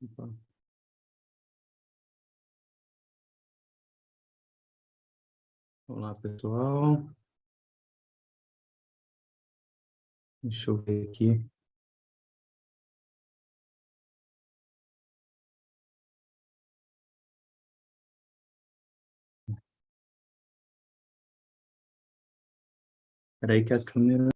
Opa. Olá, pessoal. Deixa eu ver aqui. Espera aí que a câmera...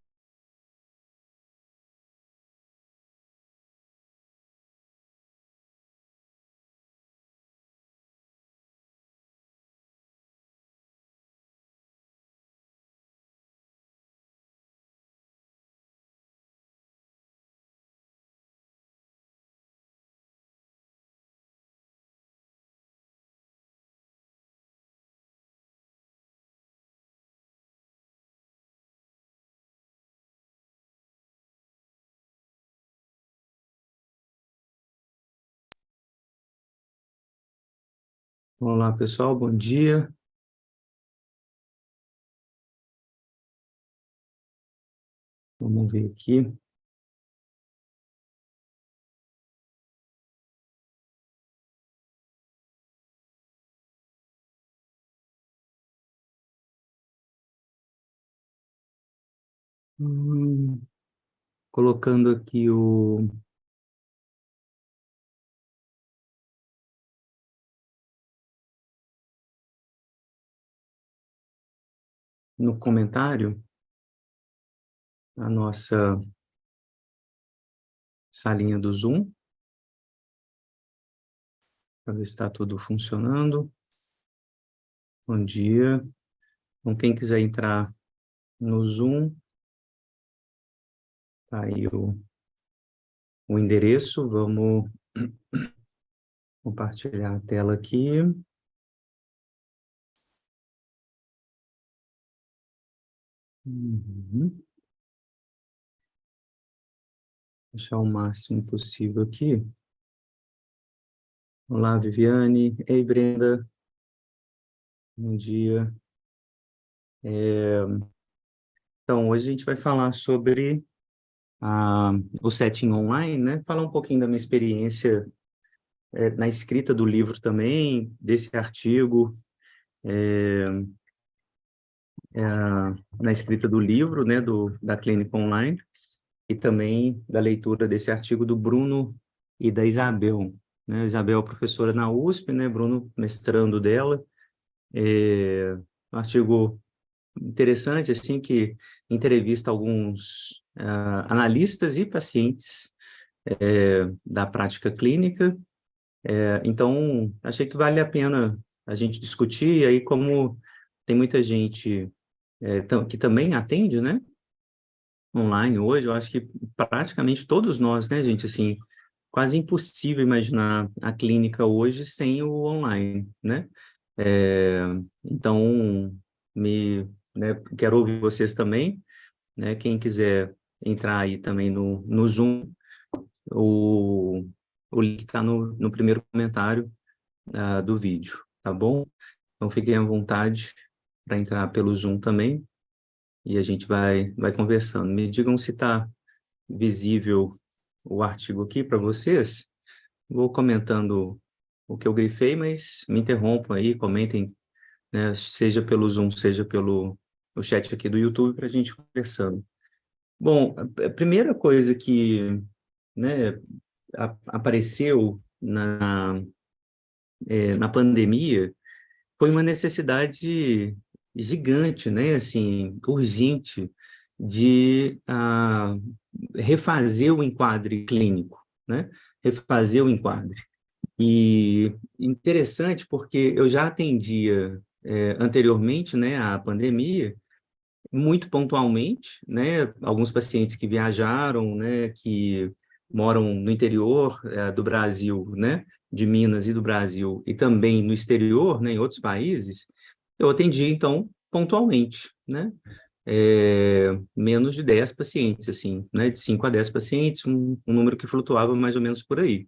Olá, pessoal. Bom dia. Vamos ver aqui. Colocando aqui no comentário a nossa salinha do Zoom, para ver se está tudo funcionando. Bom dia. Então, quem quiser entrar no Zoom, tá aí o endereço. Vamos compartilhar a tela aqui. Deixar o máximo possível aqui. Olá, Viviane. Ei, Brenda. Bom dia. Então, hoje a gente vai falar sobre o setting online, né? Falar um pouquinho da minha experiência na escrita do livro também, desse artigo, na escrita do livro, né, da Clínica Online, e também da leitura desse artigo do Bruno e da Isabel, né? Isabel, professora na USP, né? Bruno, mestrando dela. Um artigo interessante, assim, que entrevista alguns analistas e pacientes da prática clínica. Então, achei que vale a pena a gente discutir, e aí como tem muita gente que também atende, né, online hoje, eu acho que praticamente todos nós, né, gente, assim, quase impossível imaginar a clínica hoje sem o online, né? É, então, né, quero ouvir vocês também, né? Quem quiser entrar aí também no Zoom, o, o link está no primeiro comentário do vídeo, tá bom? Então, fiquem à vontade para entrar pelo Zoom também e a gente vai conversando. Me digam se está visível o artigo aqui para vocês. Vou comentando o que eu grifei, mas me interrompam aí, comentem, né, seja pelo Zoom, seja pelo o chat aqui do YouTube, para a gente conversando. Bom, a primeira coisa que, né, apareceu na pandemia foi uma necessidade gigante, né, assim, urgente, de refazer o enquadre clínico, né, refazer o enquadre. E interessante porque eu já atendia anteriormente, né, à pandemia, muito pontualmente, né, alguns pacientes que viajaram, né, que moram no interior do Brasil, né, de Minas e do Brasil, e também no exterior, né, em outros países, eu atendi, então, pontualmente, né, menos de 10 pacientes, assim, né, de 5 a 10 pacientes, um número que flutuava mais ou menos por aí.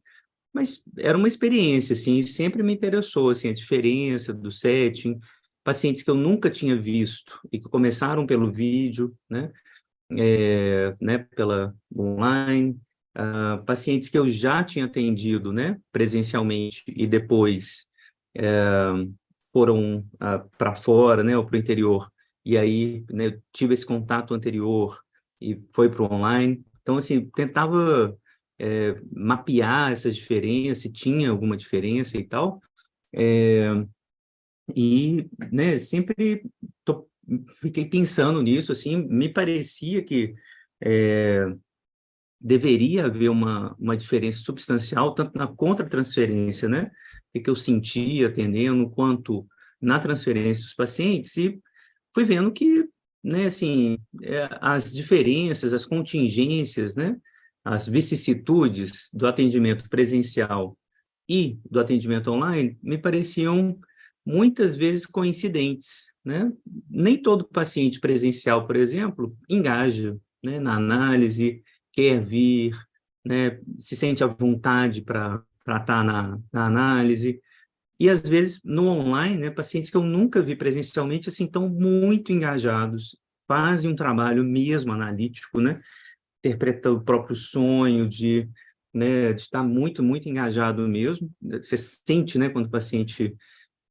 Mas era uma experiência, assim, e sempre me interessou, assim, a diferença do setting, pacientes que eu nunca tinha visto e que começaram pelo vídeo, né, pela online, pacientes que eu já tinha atendido, né, presencialmente e depois foram para fora, né, ou para o interior, e aí, né, tive esse contato anterior e foi para o online. Então, assim, tentava mapear essas diferenças, se tinha alguma diferença e tal, e, né, sempre fiquei pensando nisso, assim, me parecia que deveria haver uma diferença substancial, tanto na contratransferência, né, que eu sentia atendendo, quanto na transferência dos pacientes, e fui vendo que, né, assim, as diferenças, as contingências, né, as vicissitudes do atendimento presencial e do atendimento online me pareciam muitas vezes coincidentes, né? Nem todo paciente presencial, por exemplo, engaja, né, na análise, quer vir, né, se sente à vontade para estar na análise. E, às vezes, no online, né, pacientes que eu nunca vi presencialmente, assim, estão muito engajados, fazem um trabalho mesmo analítico, né, interpreta o próprio sonho, né, de estar muito, muito engajado mesmo. Você sente, né, quando o paciente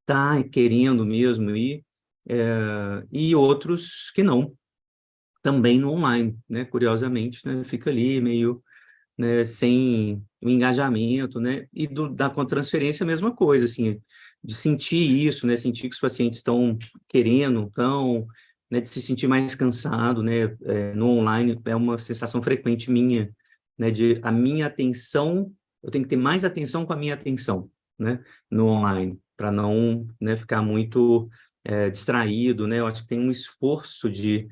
está querendo mesmo ir, e outros que não, também no online, né, curiosamente, né, fica ali meio, né, sem o engajamento, né, e da transferência a mesma coisa, assim, de sentir isso, né, sentir que os pacientes estão querendo, né, de se sentir mais cansado, né, no online é uma sensação frequente minha, né, de a minha atenção, eu tenho que ter mais atenção com a minha atenção, né, no online, para não, né, ficar muito distraído, né, eu acho que tem um esforço de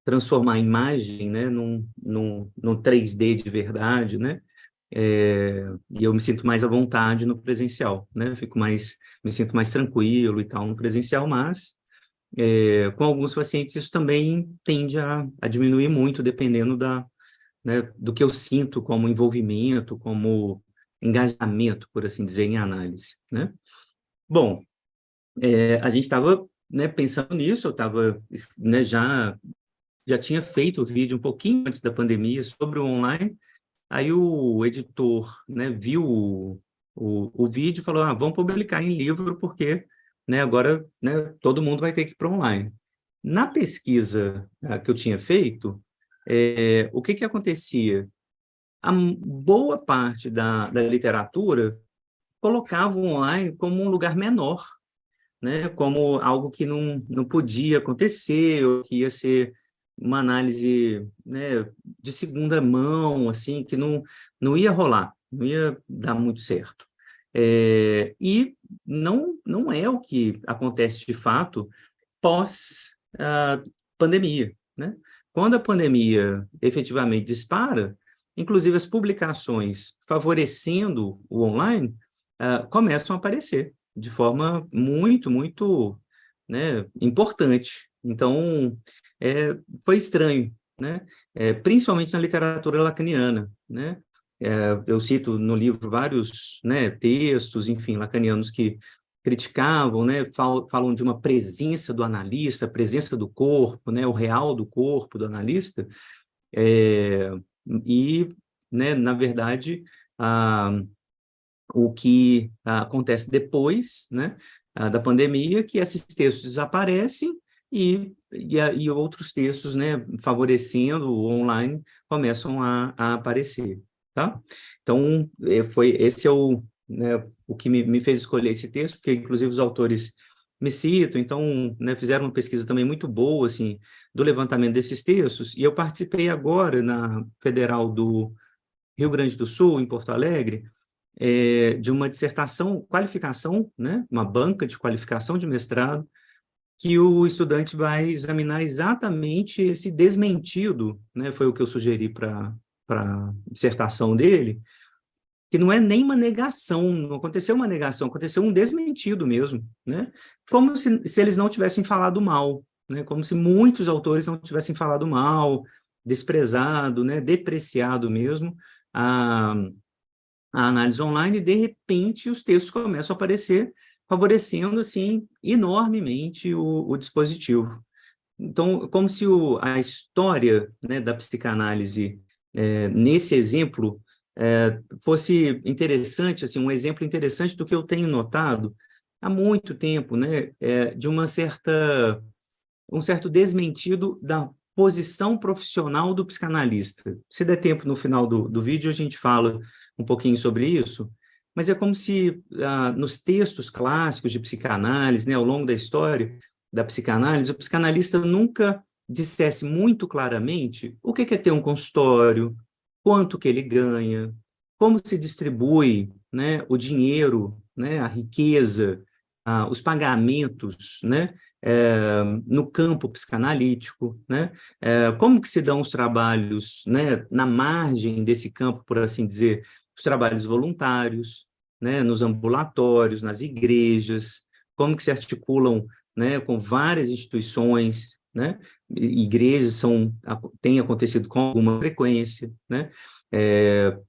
transformar a imagem, né, num 3D de verdade, né, e eu me sinto mais à vontade no presencial, né, me sinto mais tranquilo e tal no presencial, mas com alguns pacientes isso também tende a diminuir muito, dependendo né, do que eu sinto como envolvimento, como engajamento, por assim dizer, em análise, né. Bom, a gente estava, né, pensando nisso, eu estava, né, já tinha feito o vídeo um pouquinho antes da pandemia sobre o online. Aí o editor, né, viu o vídeo e falou, vamos publicar em livro porque, né, agora, né, todo mundo vai ter que ir para online. Na pesquisa que eu tinha feito, o que acontecia? A boa parte da literatura colocava o online como um lugar menor, né, como algo que não podia acontecer, ou que ia ser uma análise, né, de segunda mão, assim, que não ia rolar, não ia dar muito certo. E não é o que acontece de fato pós a pandemia, né? Quando a pandemia efetivamente dispara, inclusive as publicações favorecendo o online começam a aparecer de forma muito, muito, né, importante. Então, foi estranho, né? Principalmente na literatura lacaniana, né? Eu cito no livro vários, né, textos, enfim, lacanianos que criticavam, né, falam de uma presença do analista, presença do corpo, né, o real do corpo do analista, é, e, né, na verdade, o que acontece depois, né, da pandemia, que esses textos desaparecem e outros textos, né, favorecendo o online, começam a aparecer, tá? Então, esse é né, o que me fez escolher esse texto, porque, inclusive, os autores me citam, então, né, fizeram uma pesquisa também muito boa, assim, do levantamento desses textos, e eu participei agora na Federal do Rio Grande do Sul, em Porto Alegre, de uma dissertação, qualificação, né, uma banca de qualificação de mestrado, que o estudante vai examinar exatamente esse desmentido, né, foi o que eu sugeri para a dissertação dele, que não é nem uma negação, não aconteceu uma negação, aconteceu um desmentido mesmo, né, como se eles não tivessem falado mal, né, como se muitos autores não tivessem falado mal, desprezado, né, depreciado mesmo a análise online, e, de repente, os textos começam a aparecer, favorecendo, assim, enormemente o dispositivo. Então, como se a história, né, da psicanálise, nesse exemplo, fosse interessante, assim, um exemplo interessante do que eu tenho notado há muito tempo, né, de um certo desmentido da posição profissional do psicanalista. Se der tempo no final do vídeo, a gente fala um pouquinho sobre isso, mas é como se nos textos clássicos de psicanálise, né, ao longo da história da psicanálise, o psicanalista nunca dissesse muito claramente o que é ter um consultório, quanto que ele ganha, como se distribui, né, o dinheiro, né, a riqueza, os pagamentos, né, no campo psicanalítico, né, como que se dão os trabalhos, né, na margem desse campo, por assim dizer, os trabalhos voluntários, né, nos ambulatórios, nas igrejas, como que se articulam, né, com várias instituições, né, igrejas têm acontecido com alguma frequência, né,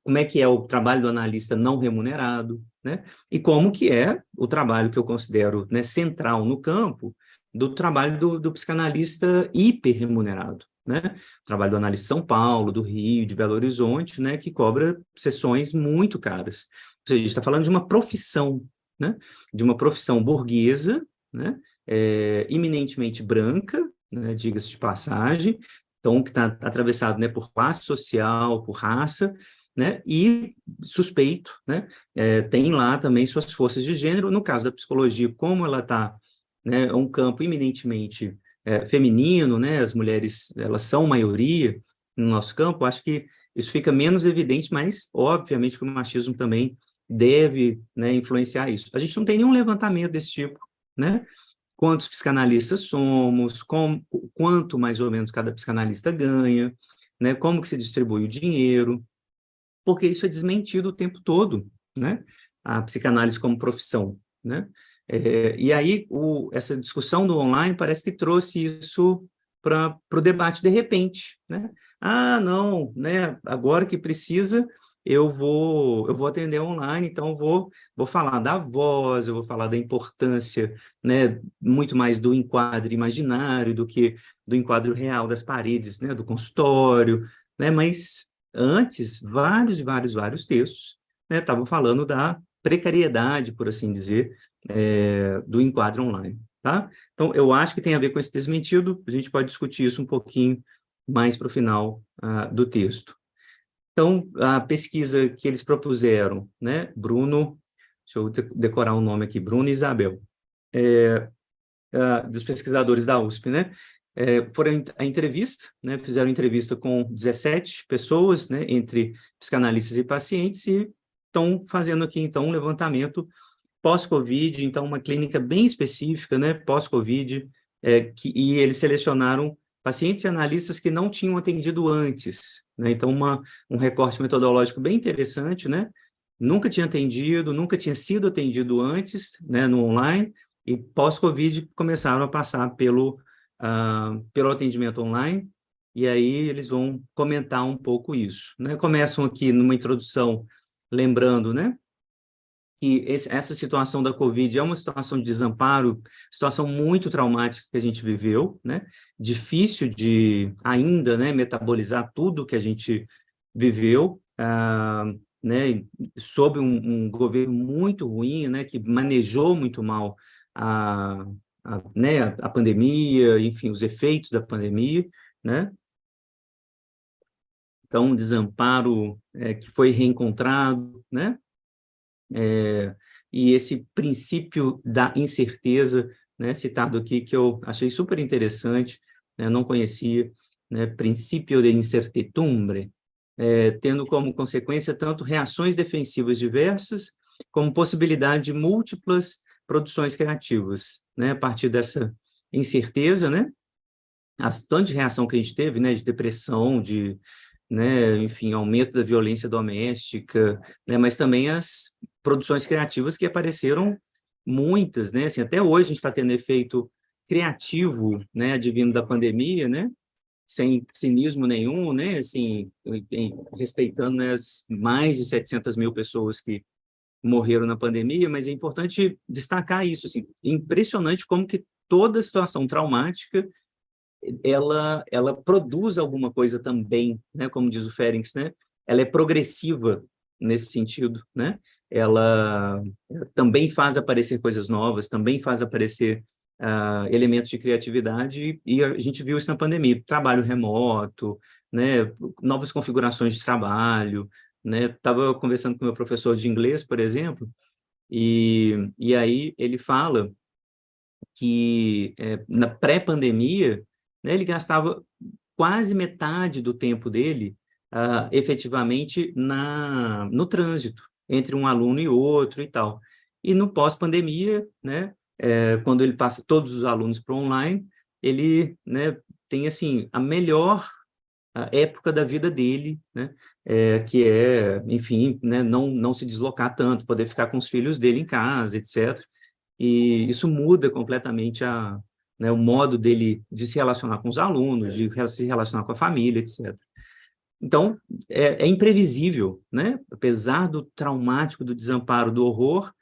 como é que é o trabalho do analista não remunerado, né? E como que é o trabalho que eu considero, né, central no campo do trabalho do psicanalista hiperremunerado, né? O trabalho do analista de São Paulo, do Rio, de Belo Horizonte, né, que cobra sessões muito caras. Ou seja, a gente está falando de uma profissão, né? De uma profissão burguesa, né? Eminentemente branca, né, diga-se de passagem, então que está atravessado, né, por classe social, por raça, né, e suspeito, né, tem lá também suas forças de gênero. No caso da psicologia, como ela está, né, um campo eminentemente feminino, né, as mulheres, elas são maioria no nosso campo, acho que isso fica menos evidente, mas obviamente que o machismo também deve, né, influenciar isso. A gente não tem nenhum levantamento desse tipo, né, quantos psicanalistas somos, quanto mais ou menos cada psicanalista ganha, né, como que se distribui o dinheiro, porque isso é desmentido o tempo todo, né, a psicanálise como profissão, né, e aí essa discussão do online parece que trouxe isso para o debate de repente, né, não, né, agora que precisa, eu vou atender online, então vou falar da voz, eu vou falar da importância, né, muito mais do enquadro imaginário do que do enquadro real das paredes, né, do consultório, né, mas antes, vários e vários textos, né, estavam falando da precariedade, por assim dizer, do enquadro online, tá? Então, eu acho que tem a ver com esse desmentido, a gente pode discutir isso um pouquinho mais para o final do texto. Então, a pesquisa que eles propuseram, né, Bruno, deixa eu decorar o nome aqui, Bruno e Isabel, dos pesquisadores da USP, né, foram a entrevista, né, fizeram entrevista com 17 pessoas, né, entre psicanalistas e pacientes, e estão fazendo aqui, então, um levantamento pós-Covid, então, uma clínica bem específica, né, pós-Covid, e eles selecionaram pacientes e analistas que não tinham atendido antes, né, então, um recorte metodológico bem interessante, né, nunca tinha atendido, nunca tinha sido atendido antes, né, no online, e pós-Covid começaram a passar pelo atendimento online, e aí eles vão comentar um pouco isso, né? Começam aqui numa introdução, lembrando, né, que essa situação da Covid é uma situação de desamparo, situação muito traumática que a gente viveu, né? Difícil de ainda, né, metabolizar tudo que a gente viveu, né, sob um governo muito ruim, né, que manejou muito mal a, né, a pandemia, enfim, os efeitos da pandemia, né? Então, um desamparo que foi reencontrado, né? E esse princípio da incerteza, né, citado aqui, que eu achei super interessante, né, não conhecia, né, princípio de incertidumbre, tendo como consequência tanto reações defensivas diversas, como possibilidade de múltiplas produções criativas, né, a partir dessa incerteza, né, tanto de reação que a gente teve, né, de depressão, né, enfim, aumento da violência doméstica, né, mas também as produções criativas que apareceram muitas, né, assim, até hoje a gente está tendo efeito criativo, né, advindo da pandemia, né, sem cinismo nenhum, né, assim, respeitando, né, as mais de 700 mil pessoas que morreram na pandemia, mas é importante destacar isso, assim, impressionante como que toda situação traumática ela produz alguma coisa também, né? Como diz o Ferencz, né? Ela é progressiva, nesse sentido, né? Ela também faz aparecer coisas novas, também faz aparecer elementos de criatividade, e a gente viu isso na pandemia, trabalho remoto, né? Novas configurações de trabalho, né? Estava conversando com meu professor de inglês, por exemplo, e aí ele fala que na pré-pandemia, né, ele gastava quase metade do tempo dele efetivamente no trânsito, entre um aluno e outro e tal. E no pós-pandemia, né, quando ele passa todos os alunos para online, ele, né, tem assim a melhor época da vida dele, né, que é, enfim, né, não se deslocar tanto, poder ficar com os filhos dele em casa, etc. E isso muda completamente né, o modo dele de se relacionar com os alunos, de se relacionar com a família, etc. Então, é imprevisível, né? Apesar do traumático, do desamparo, do horror,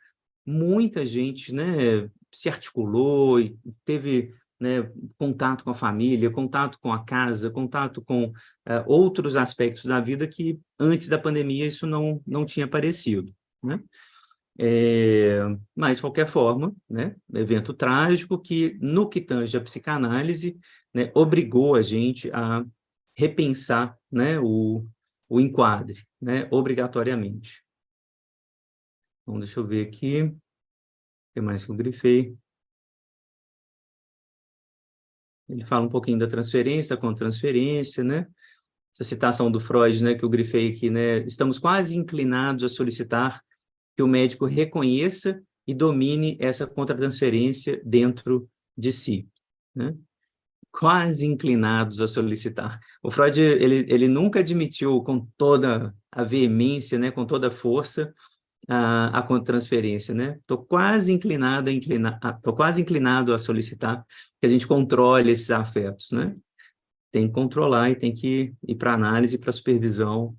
muita gente, né, se articulou e teve, né, contato com a família, contato com a casa, contato com outros aspectos da vida que antes da pandemia isso não tinha aparecido, né? Mas, de qualquer forma, né, evento trágico que, no que tange a psicanálise, né, obrigou a gente a repensar, né, o enquadre, né, obrigatoriamente. Então, deixa eu ver aqui, o que mais que eu grifei? Ele fala um pouquinho da transferência, da contra-transferência, né? Essa citação do Freud, né, que eu grifei aqui, né? Estamos quase inclinados a solicitar que o médico reconheça e domine essa contratransferência dentro de si, né? Quase inclinados a solicitar. O Freud, ele nunca admitiu com toda a veemência, né, com toda a força, a contratransferência, né? Tô quase inclinado a solicitar que a gente controle esses afetos, né? Tem que controlar e tem que ir para análise, para supervisão.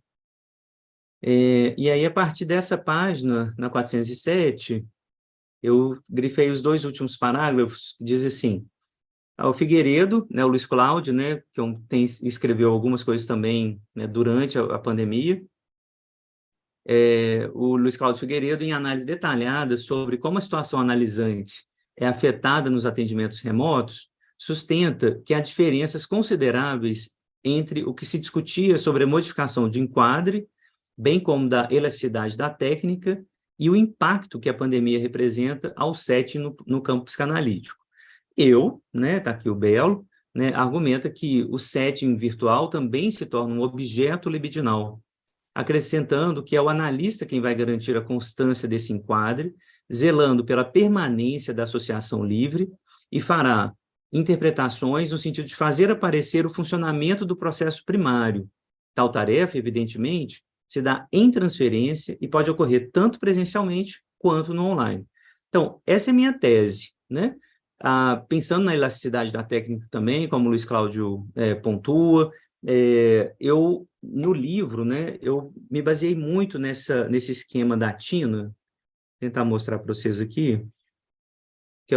E aí, a partir dessa página, na 407, eu grifei os dois últimos parágrafos, que diz assim: o Figueiredo, né, o Luiz Cláudio, né, escreveu algumas coisas também, né, durante a pandemia, o Luiz Cláudio Figueiredo, em análise detalhada sobre como a situação analisante é afetada nos atendimentos remotos, sustenta que há diferenças consideráveis entre o que se discutia sobre a modificação de enquadre, bem como da elasticidade da técnica, e o impacto que a pandemia representa ao setting no campo psicanalítico. Né, tá aqui o Belo, né, argumenta que o setting virtual também se torna um objeto libidinal, acrescentando que é o analista quem vai garantir a constância desse enquadre, zelando pela permanência da associação livre e fará interpretações no sentido de fazer aparecer o funcionamento do processo primário. Tal tarefa, evidentemente, se dá em transferência e pode ocorrer tanto presencialmente quanto no online. Então, essa é a minha tese, né? Pensando na elasticidade da técnica também, como o Luiz Cláudio pontua, eu, no livro, né, eu me baseei muito nesse esquema da Tina, vou tentar mostrar para vocês aqui, que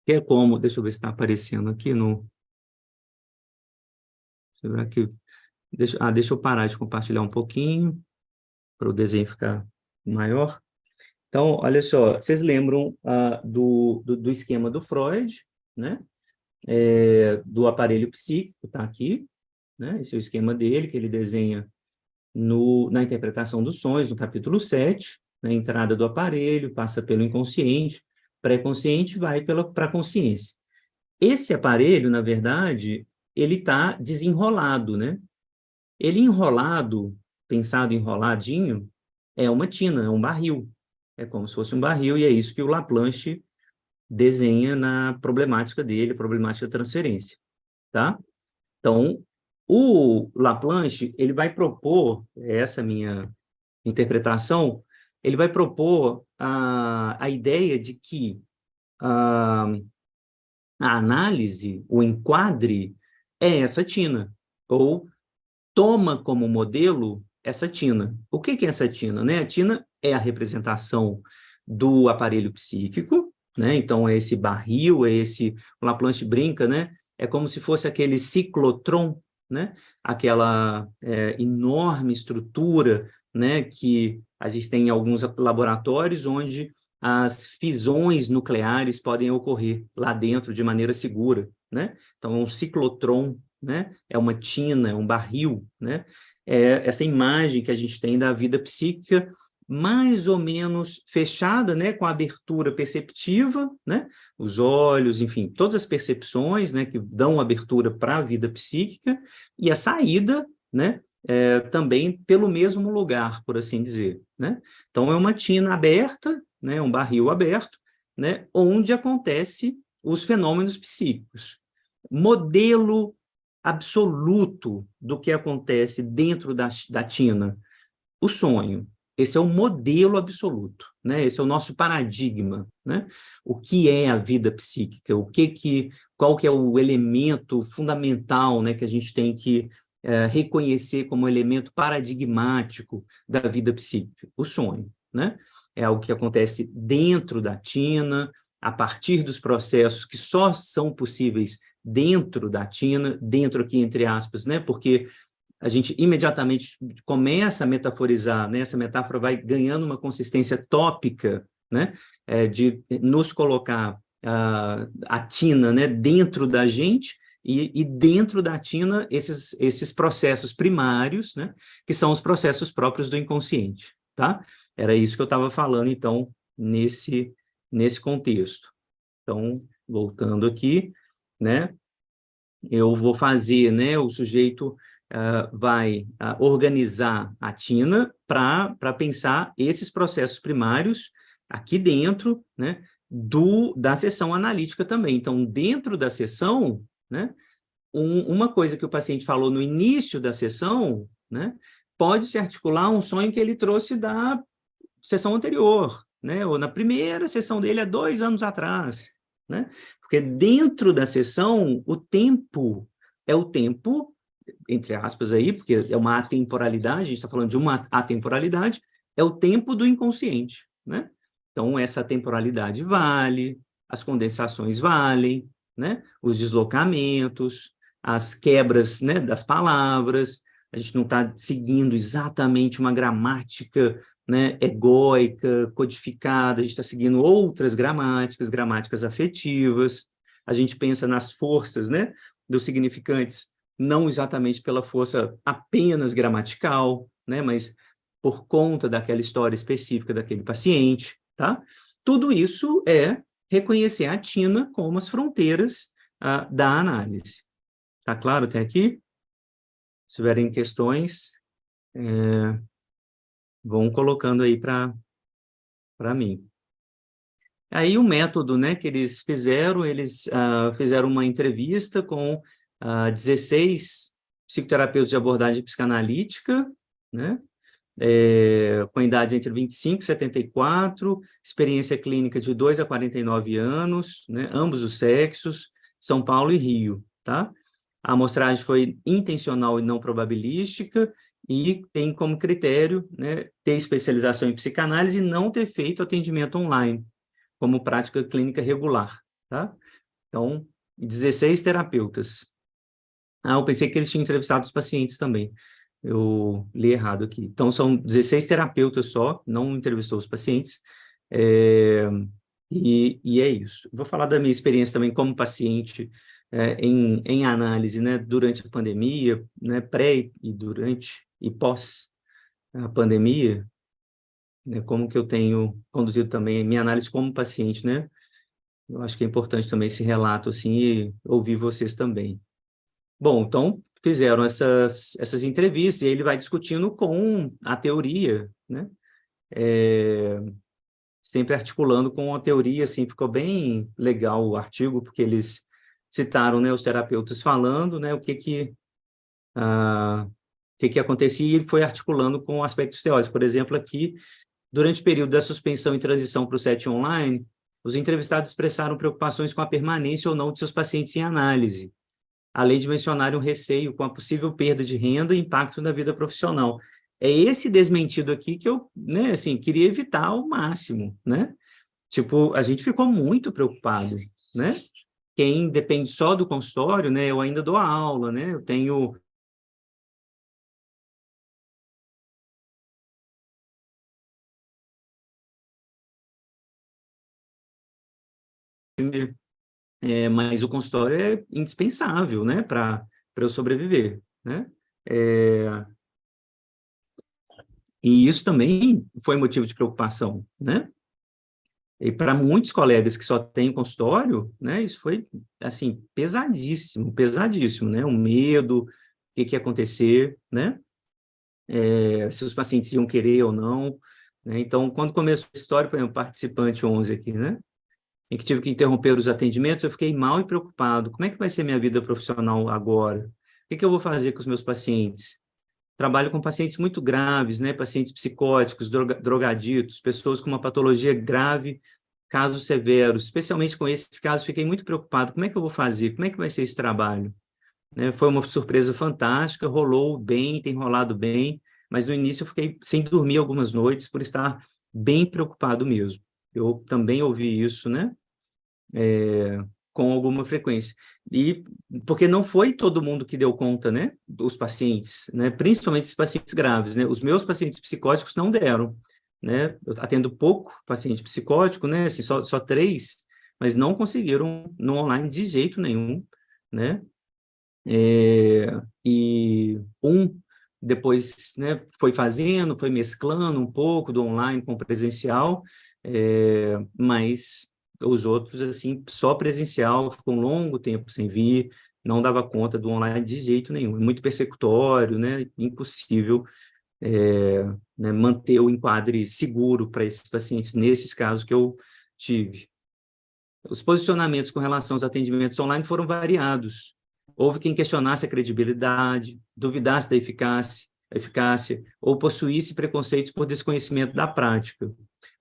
é como, deixa eu ver se está aparecendo aqui no... Deixa eu ver aqui, deixa eu parar de compartilhar um pouquinho, para o desenho ficar maior. Então, olha só, vocês lembram do esquema do Freud, né? Do aparelho psíquico, está aqui, né? Esse é o esquema dele, que ele desenha na interpretação dos sonhos, no capítulo 7, na entrada do aparelho, passa pelo inconsciente, pré-consciente, vai para a consciência. Esse aparelho, na verdade, ele está desenrolado, né? Ele enrolado, pensado enroladinho, é uma tina, é um barril. É como se fosse um barril, e é isso que o Laplanche desenha na problemática dele, problemática da transferência, tá? Então, o Laplanche, ele vai propor, essa minha interpretação, ele vai propor a ideia de que a análise, o enquadre, é essa tina, ou toma como modelo essa tina. O que é essa tina, né? A tina é a representação do aparelho psíquico, né? Então, é esse barril, o Laplanche brinca, né? É como se fosse aquele ciclotron, né? Aquela enorme estrutura né, que a gente tem alguns laboratórios onde as fisões nucleares podem ocorrer lá dentro de maneira segura, né? Então, um ciclotron, né, é uma tina, é um barril, né? É essa imagem que a gente tem da vida psíquica mais ou menos fechada, né, com a abertura perceptiva, né, os olhos, enfim, todas as percepções, né, que dão abertura para a vida psíquica, e a saída, né, também pelo mesmo lugar, por assim dizer, né? Então, é uma tina aberta, né, um barril aberto, né, onde acontece os fenômenos psíquicos. Modelo absoluto do que acontece dentro da tina, o sonho. Esse é o modelo absoluto, né? Esse é o nosso paradigma, né? O que é a vida psíquica? Qual que é o elemento fundamental, né, que a gente tem que reconhecer como elemento paradigmático da vida psíquica? O sonho, né? É algo que acontece dentro da tina, a partir dos processos que só são possíveis dentro da tina, dentro aqui entre aspas, né? Porque a gente imediatamente começa a metaforizar, né? Essa metáfora vai ganhando uma consistência tópica, né? De nos colocar a tina, né? Dentro da gente e dentro da tina esses processos primários, né? Que são os processos próprios do inconsciente, tá? Era isso que eu estava falando, então, nesse contexto. Então, voltando aqui, né? Eu vou fazer, né? O sujeito vai organizar a tina para pensar esses processos primários aqui dentro, né? Da sessão analítica também. Então, dentro da sessão, né? Uma coisa que o paciente falou no início da sessão, né? Pode se articular um sonho que ele trouxe da sessão anterior, né? Ou na primeira sessão dele há 2 anos atrás, né? Porque dentro da sessão, o tempo é o tempo, entre aspas aí, porque é uma atemporalidade, a gente está falando de uma atemporalidade, é o tempo do inconsciente, né? Então, essa temporalidade vale, as condensações valem, né? Os deslocamentos, as quebras, né, das palavras, a gente não está seguindo exatamente uma gramática, né, egóica, codificada, a gente está seguindo outras gramáticas afetivas, a gente pensa nas forças, né, dos significantes, não exatamente pela força apenas gramatical, né, mas por conta daquela história específica daquele paciente, tá? Tudo isso é reconhecer a tina como as fronteiras da análise. Tá claro até aqui? Se tiverem questões, vão colocando aí para mim. Aí o método, né, que eles fizeram uma entrevista com 16 psicoterapeutas de abordagem psicanalítica, né, com idade entre 25 e 74, experiência clínica de 2 a 49 anos, né, ambos os sexos, São Paulo e Rio, tá? A amostragem foi intencional e não probabilística, e tem como critério, né, ter especialização em psicanálise e não ter feito atendimento online, como prática clínica regular, tá? Então, 16 terapeutas. Eu pensei que eles tinham entrevistado os pacientes também. Eu li errado aqui. Então, são 16 terapeutas só, não entrevistou os pacientes. E é isso. Vou falar da minha experiência também como paciente em análise, né, durante a pandemia, né, pré e durante e pós a pandemia, né, como que eu tenho conduzido também minha análise como paciente, né? Eu acho que é importante também esse relato, assim, e ouvir vocês também. Bom, então, fizeram essas entrevistas, e aí ele vai discutindo com a teoria, né? Sempre articulando com a teoria, assim, ficou bem legal o artigo, porque eles citaram, né, os terapeutas falando, né, o que acontecia, e ele foi articulando com aspectos teóricos. Por exemplo, aqui, durante o período da suspensão e transição para o SET online, os entrevistados expressaram preocupações com a permanência ou não de seus pacientes em análise, além de mencionar um receio com a possível perda de renda e impacto na vida profissional. É esse desmentido aqui que eu, né, assim, queria evitar ao máximo, né? Tipo, a gente ficou muito preocupado, né? Quem depende só do consultório, né? Eu ainda dou aula, né? Eu tenho mas o consultório é indispensável, né, para eu sobreviver, né? É, e isso também foi motivo de preocupação, né? E para muitos colegas que só têm consultório, né, isso foi, assim, pesadíssimo, pesadíssimo, né? O medo, o que ia acontecer, né? Se os pacientes iam querer ou não, né? Então, quando começou a história, por exemplo, participante 11 aqui, né? Em que tive que interromper os atendimentos, eu fiquei mal e preocupado. Como é que vai ser minha vida profissional agora? O que eu vou fazer com os meus pacientes? Trabalho com pacientes muito graves, né? Pacientes psicóticos, drogaditos, pessoas com uma patologia grave, casos severos. Especialmente com esses casos, fiquei muito preocupado. Como é que eu vou fazer? Como é que vai ser esse trabalho? Né? Foi uma surpresa fantástica, rolou bem, tem rolado bem, mas no início eu fiquei sem dormir algumas noites por estar bem preocupado mesmo. Eu também ouvi isso, né? Com alguma frequência. E porque não foi todo mundo que deu conta, né, dos pacientes, né, principalmente os pacientes graves, né, os meus pacientes psicóticos não deram, né, eu atendo pouco paciente psicótico, né, assim, só 3, mas não conseguiram no online de jeito nenhum, né, e depois, né, foi mesclando um pouco do online com o presencial, mas os outros, assim, só presencial, ficou um longo tempo sem vir, não dava conta do online de jeito nenhum, é muito persecutório, né, impossível, né, manter o enquadre seguro para esses pacientes, nesses casos que eu tive. Os posicionamentos com relação aos atendimentos online foram variados. Houve quem questionasse a credibilidade, duvidasse da eficácia, ou possuísse preconceitos por desconhecimento da prática.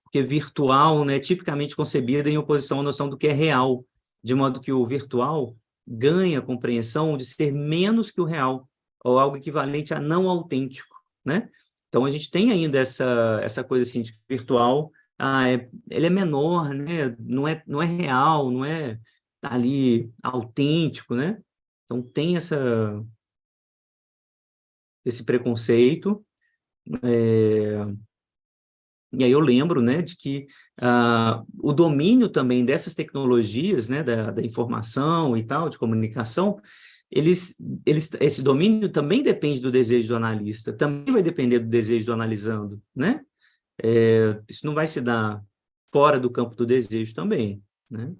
Porque virtual, né, é tipicamente concebida em oposição à noção do que é real, de modo que o virtual ganha a compreensão de ser menos que o real, ou algo equivalente a não autêntico, né? Então, a gente tem ainda essa coisa assim de virtual, ele é menor, né? Não é real, não é ali autêntico, né? Então tem esse preconceito, e aí eu lembro, né, de que o domínio também dessas tecnologias, né, da informação e tal, de comunicação, esse domínio também depende do desejo do analista, também vai depender do desejo do analisando, né? Isso não vai se dar fora do campo do desejo também, né?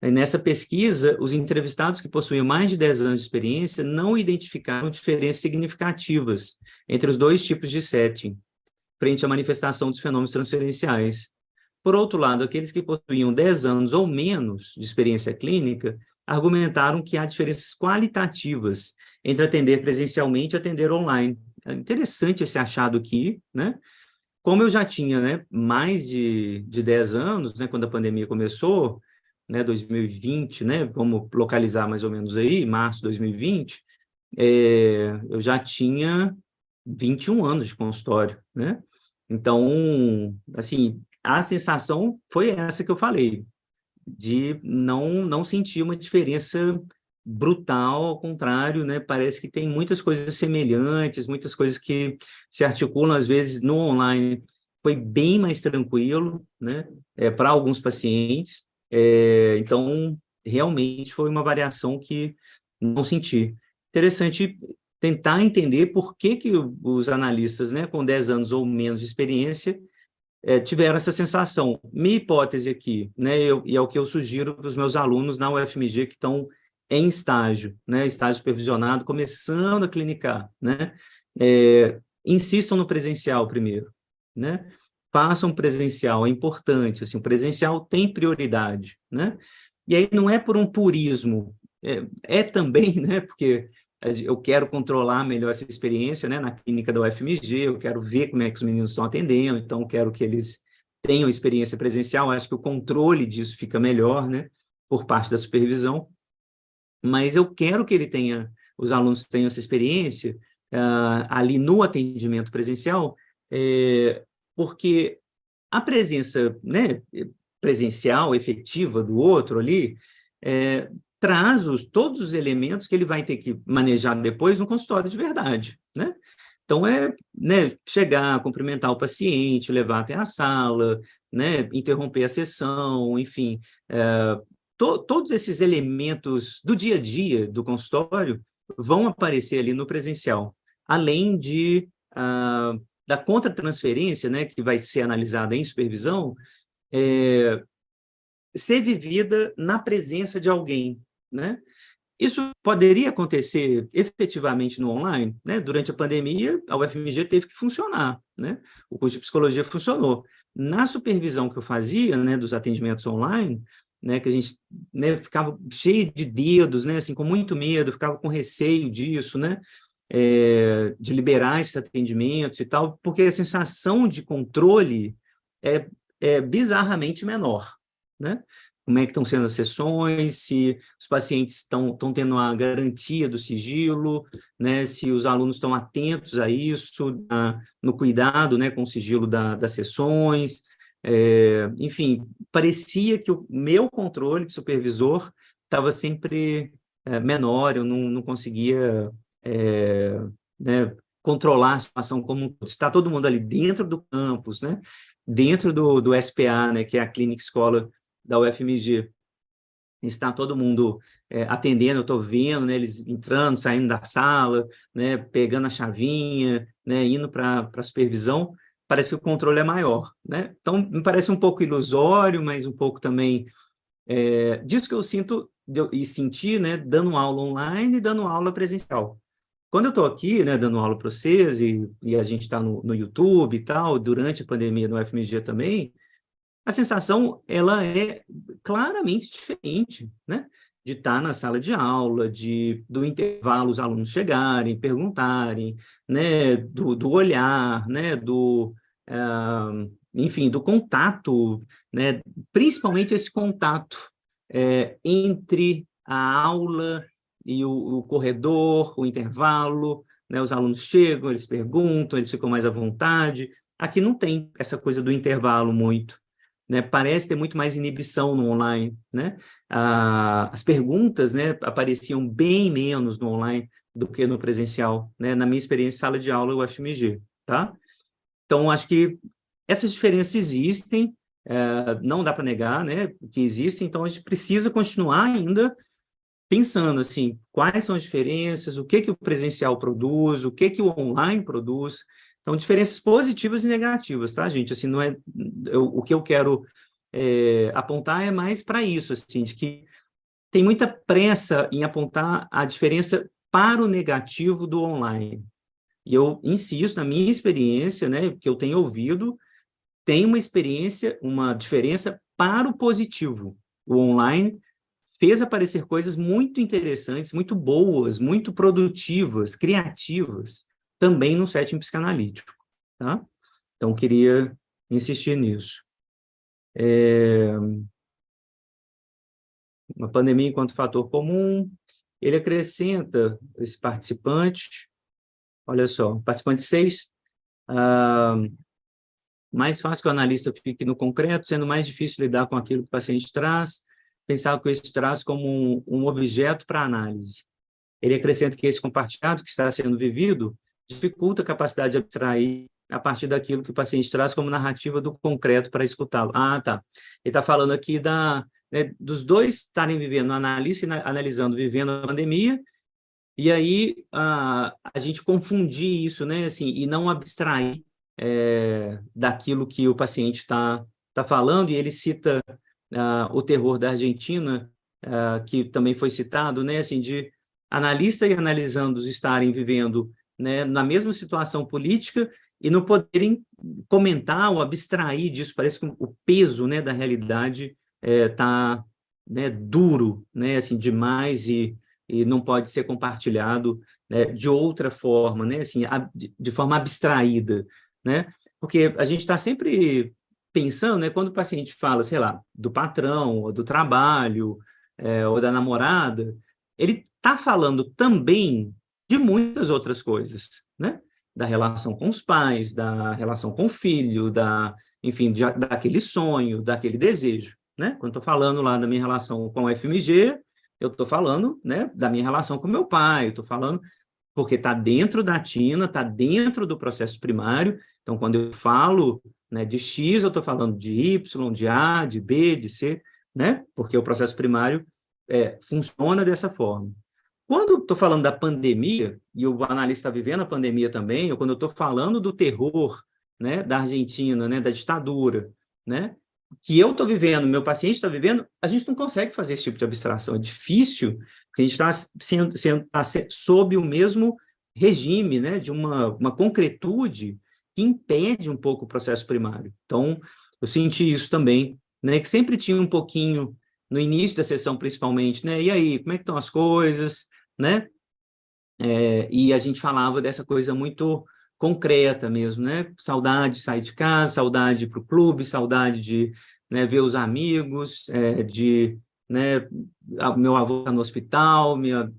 Nessa pesquisa, os entrevistados que possuíam mais de 10 anos de experiência não identificaram diferenças significativas entre os dois tipos de setting, frente à manifestação dos fenômenos transferenciais. Por outro lado, aqueles que possuíam 10 anos ou menos de experiência clínica argumentaram que há diferenças qualitativas entre atender presencialmente e atender online. É interessante esse achado aqui, né? Como eu já tinha, né, mais de 10 anos, né, quando a pandemia começou, né, 2020, né, vamos localizar mais ou menos aí, março de 2020, eu já tinha 21 anos de consultório, né? Então, assim, a sensação foi essa que eu falei, de não sentir uma diferença brutal, ao contrário, né? Parece que tem muitas coisas semelhantes, muitas coisas que se articulam, às vezes, no online. Foi bem mais tranquilo, né? Para alguns pacientes. Então, realmente foi uma variação que não senti. Interessante tentar entender por que os analistas, né, com 10 anos ou menos de experiência, tiveram essa sensação. Minha hipótese aqui, né, e é o que eu sugiro para os meus alunos na UFMG que estão em estágio, né, estágio supervisionado, começando a clinicar, né, insistam no presencial primeiro, né, façam presencial, é importante, assim, o presencial tem prioridade, né, e aí não é por um purismo, também, né, porque eu quero controlar melhor essa experiência, né, na clínica da UFMG, eu quero ver como é que os meninos estão atendendo, então quero que eles tenham experiência presencial, acho que o controle disso fica melhor, né, por parte da supervisão, mas eu quero que os alunos tenham essa experiência ali no atendimento presencial, porque a presença, né, presencial, efetiva do outro ali, traz todos os elementos que ele vai ter que manejar depois no consultório de verdade, né? Então, né, chegar, cumprimentar o paciente, levar até a sala, né, interromper a sessão, enfim, todos esses elementos do dia a dia do consultório vão aparecer ali no presencial, além da contratransferência, né, que vai ser analisada em supervisão, ser vivida na presença de alguém, né? Isso poderia acontecer efetivamente no online, né? Durante a pandemia, a UFMG teve que funcionar, né? O curso de psicologia funcionou. Na supervisão que eu fazia, né, dos atendimentos online, né, que a gente, né, ficava cheio de dedos, né, assim, com muito medo, ficava com receio disso, né? De liberar esses atendimentos e tal, porque a sensação de controle é bizarramente menor, né? Como é que estão sendo as sessões, se os pacientes estão tendo a garantia do sigilo, né, se os alunos estão atentos a isso, no cuidado, né, com o sigilo das sessões, enfim, parecia que o meu controle de supervisor estava sempre menor, eu não conseguia né, controlar a situação como um todo. Está todo mundo ali dentro do campus, né, dentro do SPA, né, que é a clínica escola da UFMG, está todo mundo atendendo, eu estou vendo, né, eles entrando, saindo da sala, né, pegando a chavinha, né, indo para a supervisão, parece que o controle é maior, né? Então, me parece um pouco ilusório, mas um pouco também disso que eu sinto e senti, né, dando aula online e dando aula presencial. Quando eu estou aqui, né, dando aula para vocês, e a gente está no YouTube e tal, durante a pandemia no UFMG também, a sensação, ela é claramente diferente, né? De estar na sala de aula, do intervalo os alunos chegarem, perguntarem, né? Do olhar, né? Enfim, do contato, né? Principalmente esse contato entre a aula e o corredor, o intervalo, né? Os alunos chegam, eles perguntam, eles ficam mais à vontade. Aqui não tem essa coisa do intervalo muito, né? Parece ter muito mais inibição no online, né? As perguntas, né, apareciam bem menos no online do que no presencial, né? Na minha experiência em sala de aula, o FMG, tá? Então, acho que essas diferenças existem, não dá para negar, né, que existem, então a gente precisa continuar ainda pensando, assim, quais são as diferenças, o que o presencial produz, o que o online produz. Então, diferenças positivas e negativas, tá, gente? Assim, não é... o que eu quero apontar é mais para isso, assim, de que tem muita pressa em apontar a diferença para o negativo do online. E eu insisto, na minha experiência, né, que eu tenho ouvido, tem uma diferença para o positivo. O online fez aparecer coisas muito interessantes, muito boas, muito produtivas, criativas, também no setting psicanalítico, tá? Então, queria insistir nisso. Uma pandemia enquanto fator comum, ele acrescenta esse participante, olha só, participante 6, mais fácil que o analista fique no concreto, sendo mais difícil lidar com aquilo que o paciente traz, pensar com esse traz como um objeto para análise. Ele acrescenta que esse compartilhado que está sendo vivido dificulta a capacidade de abstrair a partir daquilo que o paciente traz como narrativa do concreto para escutá-lo. Ah, tá. Ele está falando aqui dos dois estarem vivendo, analista e analisando, vivendo a pandemia, e aí a gente confundir isso, né, assim, e não abstrair daquilo que o paciente está falando, e ele cita o terror da Argentina, que também foi citado, né, assim, de analista e analisandos estarem vivendo, né, na mesma situação política e não poderem comentar ou abstrair disso. Parece que o peso, né, da realidade está, né, duro, né, assim, demais, e não pode ser compartilhado, né, de outra forma, né, assim, de forma abstraída, né, porque a gente está sempre pensando, né, quando o paciente fala, sei lá, do patrão, ou do trabalho, ou da namorada, ele está falando também de muitas outras coisas, né, da relação com os pais, da relação com o filho, enfim, daquele sonho, daquele desejo, né, quando estou falando lá da minha relação com o FMG, eu estou falando, né, da minha relação com meu pai, estou falando porque está dentro da TINA, está dentro do processo primário. Então, quando eu falo, né, de X, eu estou falando de Y, de A, de B, de C, né? Porque o processo primário funciona dessa forma. Quando eu estou falando da pandemia, e o analista está vivendo a pandemia também, ou quando eu estou falando do terror, né, da Argentina, né, da ditadura, né, que eu estou vivendo, meu paciente está vivendo, a gente não consegue fazer esse tipo de abstração. É difícil, porque a gente está sob o mesmo regime, né, de uma concretude que impede um pouco o processo primário. Então, eu senti isso também, né, que sempre tinha um pouquinho, no início da sessão principalmente, né, e aí, como é que estão as coisas, né? E a gente falava dessa coisa muito concreta mesmo, né? Saudade de sair de casa, saudade de ir para o clube, saudade de, né, ver os amigos, né, meu avô está no hospital, minha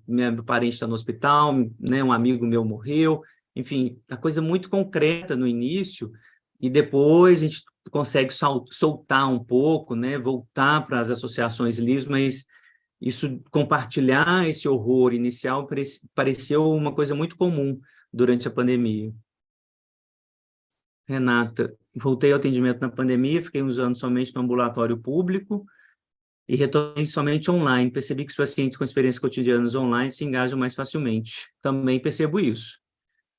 parente está no hospital, né, um amigo meu morreu, enfim, a coisa muito concreta no início, e depois a gente consegue soltar um pouco, né, voltar para as associações LIS, mas isso, compartilhar esse horror inicial pareceu uma coisa muito comum durante a pandemia. Renata, voltei ao atendimento na pandemia, fiquei uns anos somente no ambulatório público e retornei somente online. Percebi que os pacientes com experiências cotidianas online se engajam mais facilmente. Também percebo isso,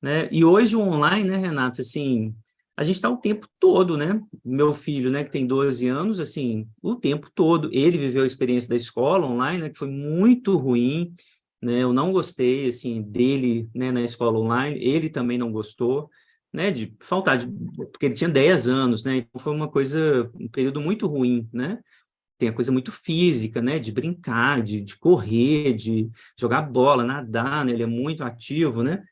né? E hoje o online, né, Renata, assim, a gente está o tempo todo, né? Meu filho, né, que tem 12 anos, assim, o tempo todo. Ele viveu a experiência da escola online, né, que foi muito ruim, né? Eu não gostei, assim, dele, né, na escola online. Ele também não gostou, né, de faltar de, porque ele tinha 10 anos, né? Então foi uma coisa, um período muito ruim, né? Tem a coisa muito física, né, de brincar, de correr, de jogar bola, nadar, né? Ele é muito ativo, né?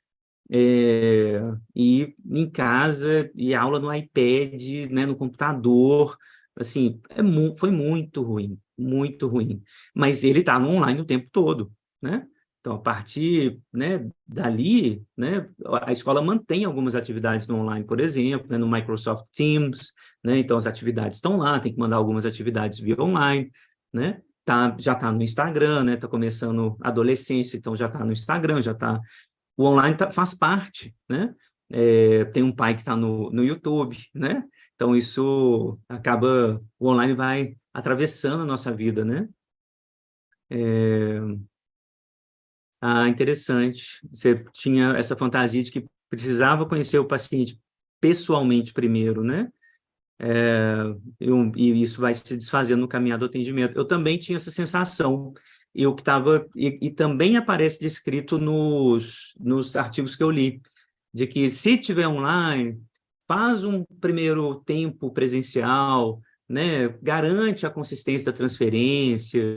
E em casa, e aula no iPad, né, no computador, assim, foi muito ruim, muito ruim. Mas ele está no online o tempo todo, né? Então, a partir, né, dali, né, a escola mantém algumas atividades no online, por exemplo, né, no Microsoft Teams, né? Então, as atividades estão lá, tem que mandar algumas atividades via online, né? Já está no Instagram, né? Está começando a adolescência, então já está no Instagram, já está o online faz parte, né? Tem um pai que está no YouTube, né? Então, isso acaba, o online vai atravessando a nossa vida, né? Interessante. Você tinha essa fantasia de que precisava conhecer o paciente pessoalmente primeiro, né? E isso vai se desfazendo no caminhar do atendimento. Eu também tinha essa sensação. Eu que estava, e também aparece descrito nos artigos que eu li, de que se tiver online, faz um primeiro tempo presencial, né, garante a consistência da transferência,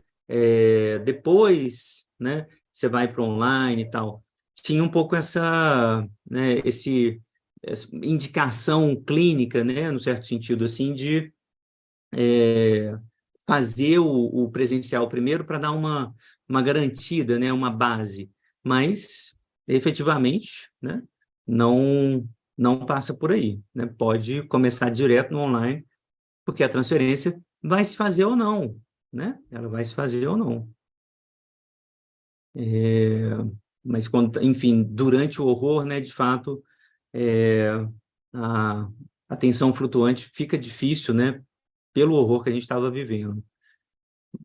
depois, né, você vai para online e tal. Tinha um pouco né, essa indicação clínica, né, no certo sentido, assim, de fazer o presencial primeiro para dar uma garantida, né, uma base, mas efetivamente, né, não não passa por aí, né? Pode começar direto no online, porque a transferência vai se fazer ou não, né? Ela vai se fazer ou não. É, mas quando, enfim, durante o horror, né, de fato, é, a atenção flutuante fica difícil, né, pelo horror que a gente estava vivendo.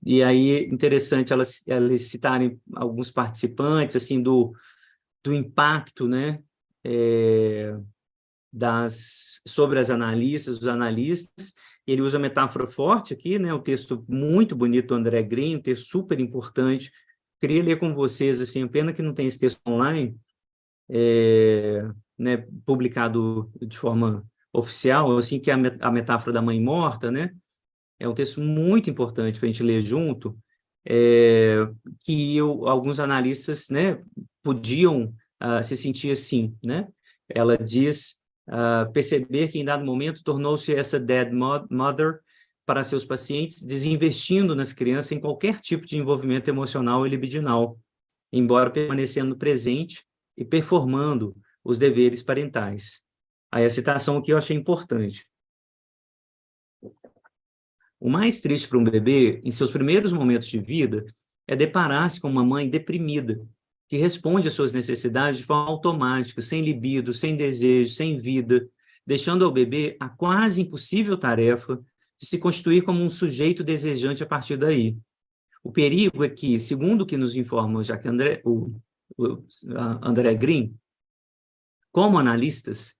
E aí, interessante elas citarem alguns participantes, assim, do impacto, né, é, sobre as analistas, os analistas. Ele usa metáfora forte aqui, né, um texto muito bonito do André Green, um texto super importante. Queria ler com vocês, assim, pena que não tem esse texto online, né, publicado de forma oficial, assim, que é a metáfora da mãe morta, né, é um texto muito importante para a gente ler junto, que alguns analistas, né, podiam se sentir assim, né? Ela diz perceber que em dado momento tornou-se essa dead mother para seus pacientes, desinvestindo nas crianças em qualquer tipo de envolvimento emocional e libidinal, embora permanecendo presente e performando os deveres parentais. Aí a citação aqui eu achei importante. O mais triste para um bebê, em seus primeiros momentos de vida, é deparar-se com uma mãe deprimida, que responde às suas necessidades de forma automática, sem libido, sem desejo, sem vida, deixando ao bebê a quase impossível tarefa de se constituir como um sujeito desejante a partir daí. O perigo é que, segundo o que nos informa André Green, como analistas,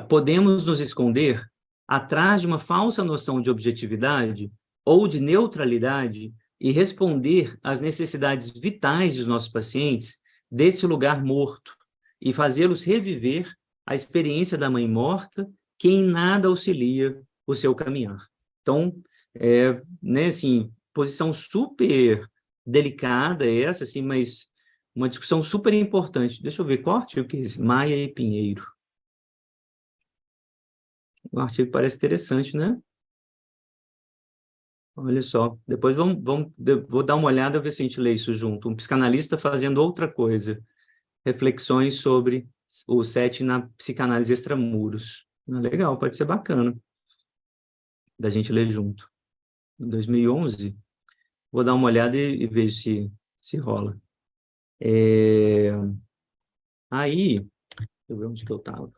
podemos nos esconder atrás de uma falsa noção de objetividade ou de neutralidade e responder às necessidades vitais dos nossos pacientes desse lugar morto e fazê-los reviver a experiência da mãe morta que em nada auxilia o seu caminhar. Então, né, assim, posição super delicada essa, assim, mas uma discussão super importante. Deixa eu ver, qual artigo que é esse? Maia e Pinheiro. O artigo parece interessante, né? Olha só, depois vou dar uma olhada, ver se a gente lê isso junto. Um psicanalista fazendo outra coisa. Reflexões sobre o SET na psicanálise extramuros. Legal, pode ser bacana da gente ler junto. Em 2011, vou dar uma olhada e vejo se rola. Aí, deixa eu ver onde que eu estava.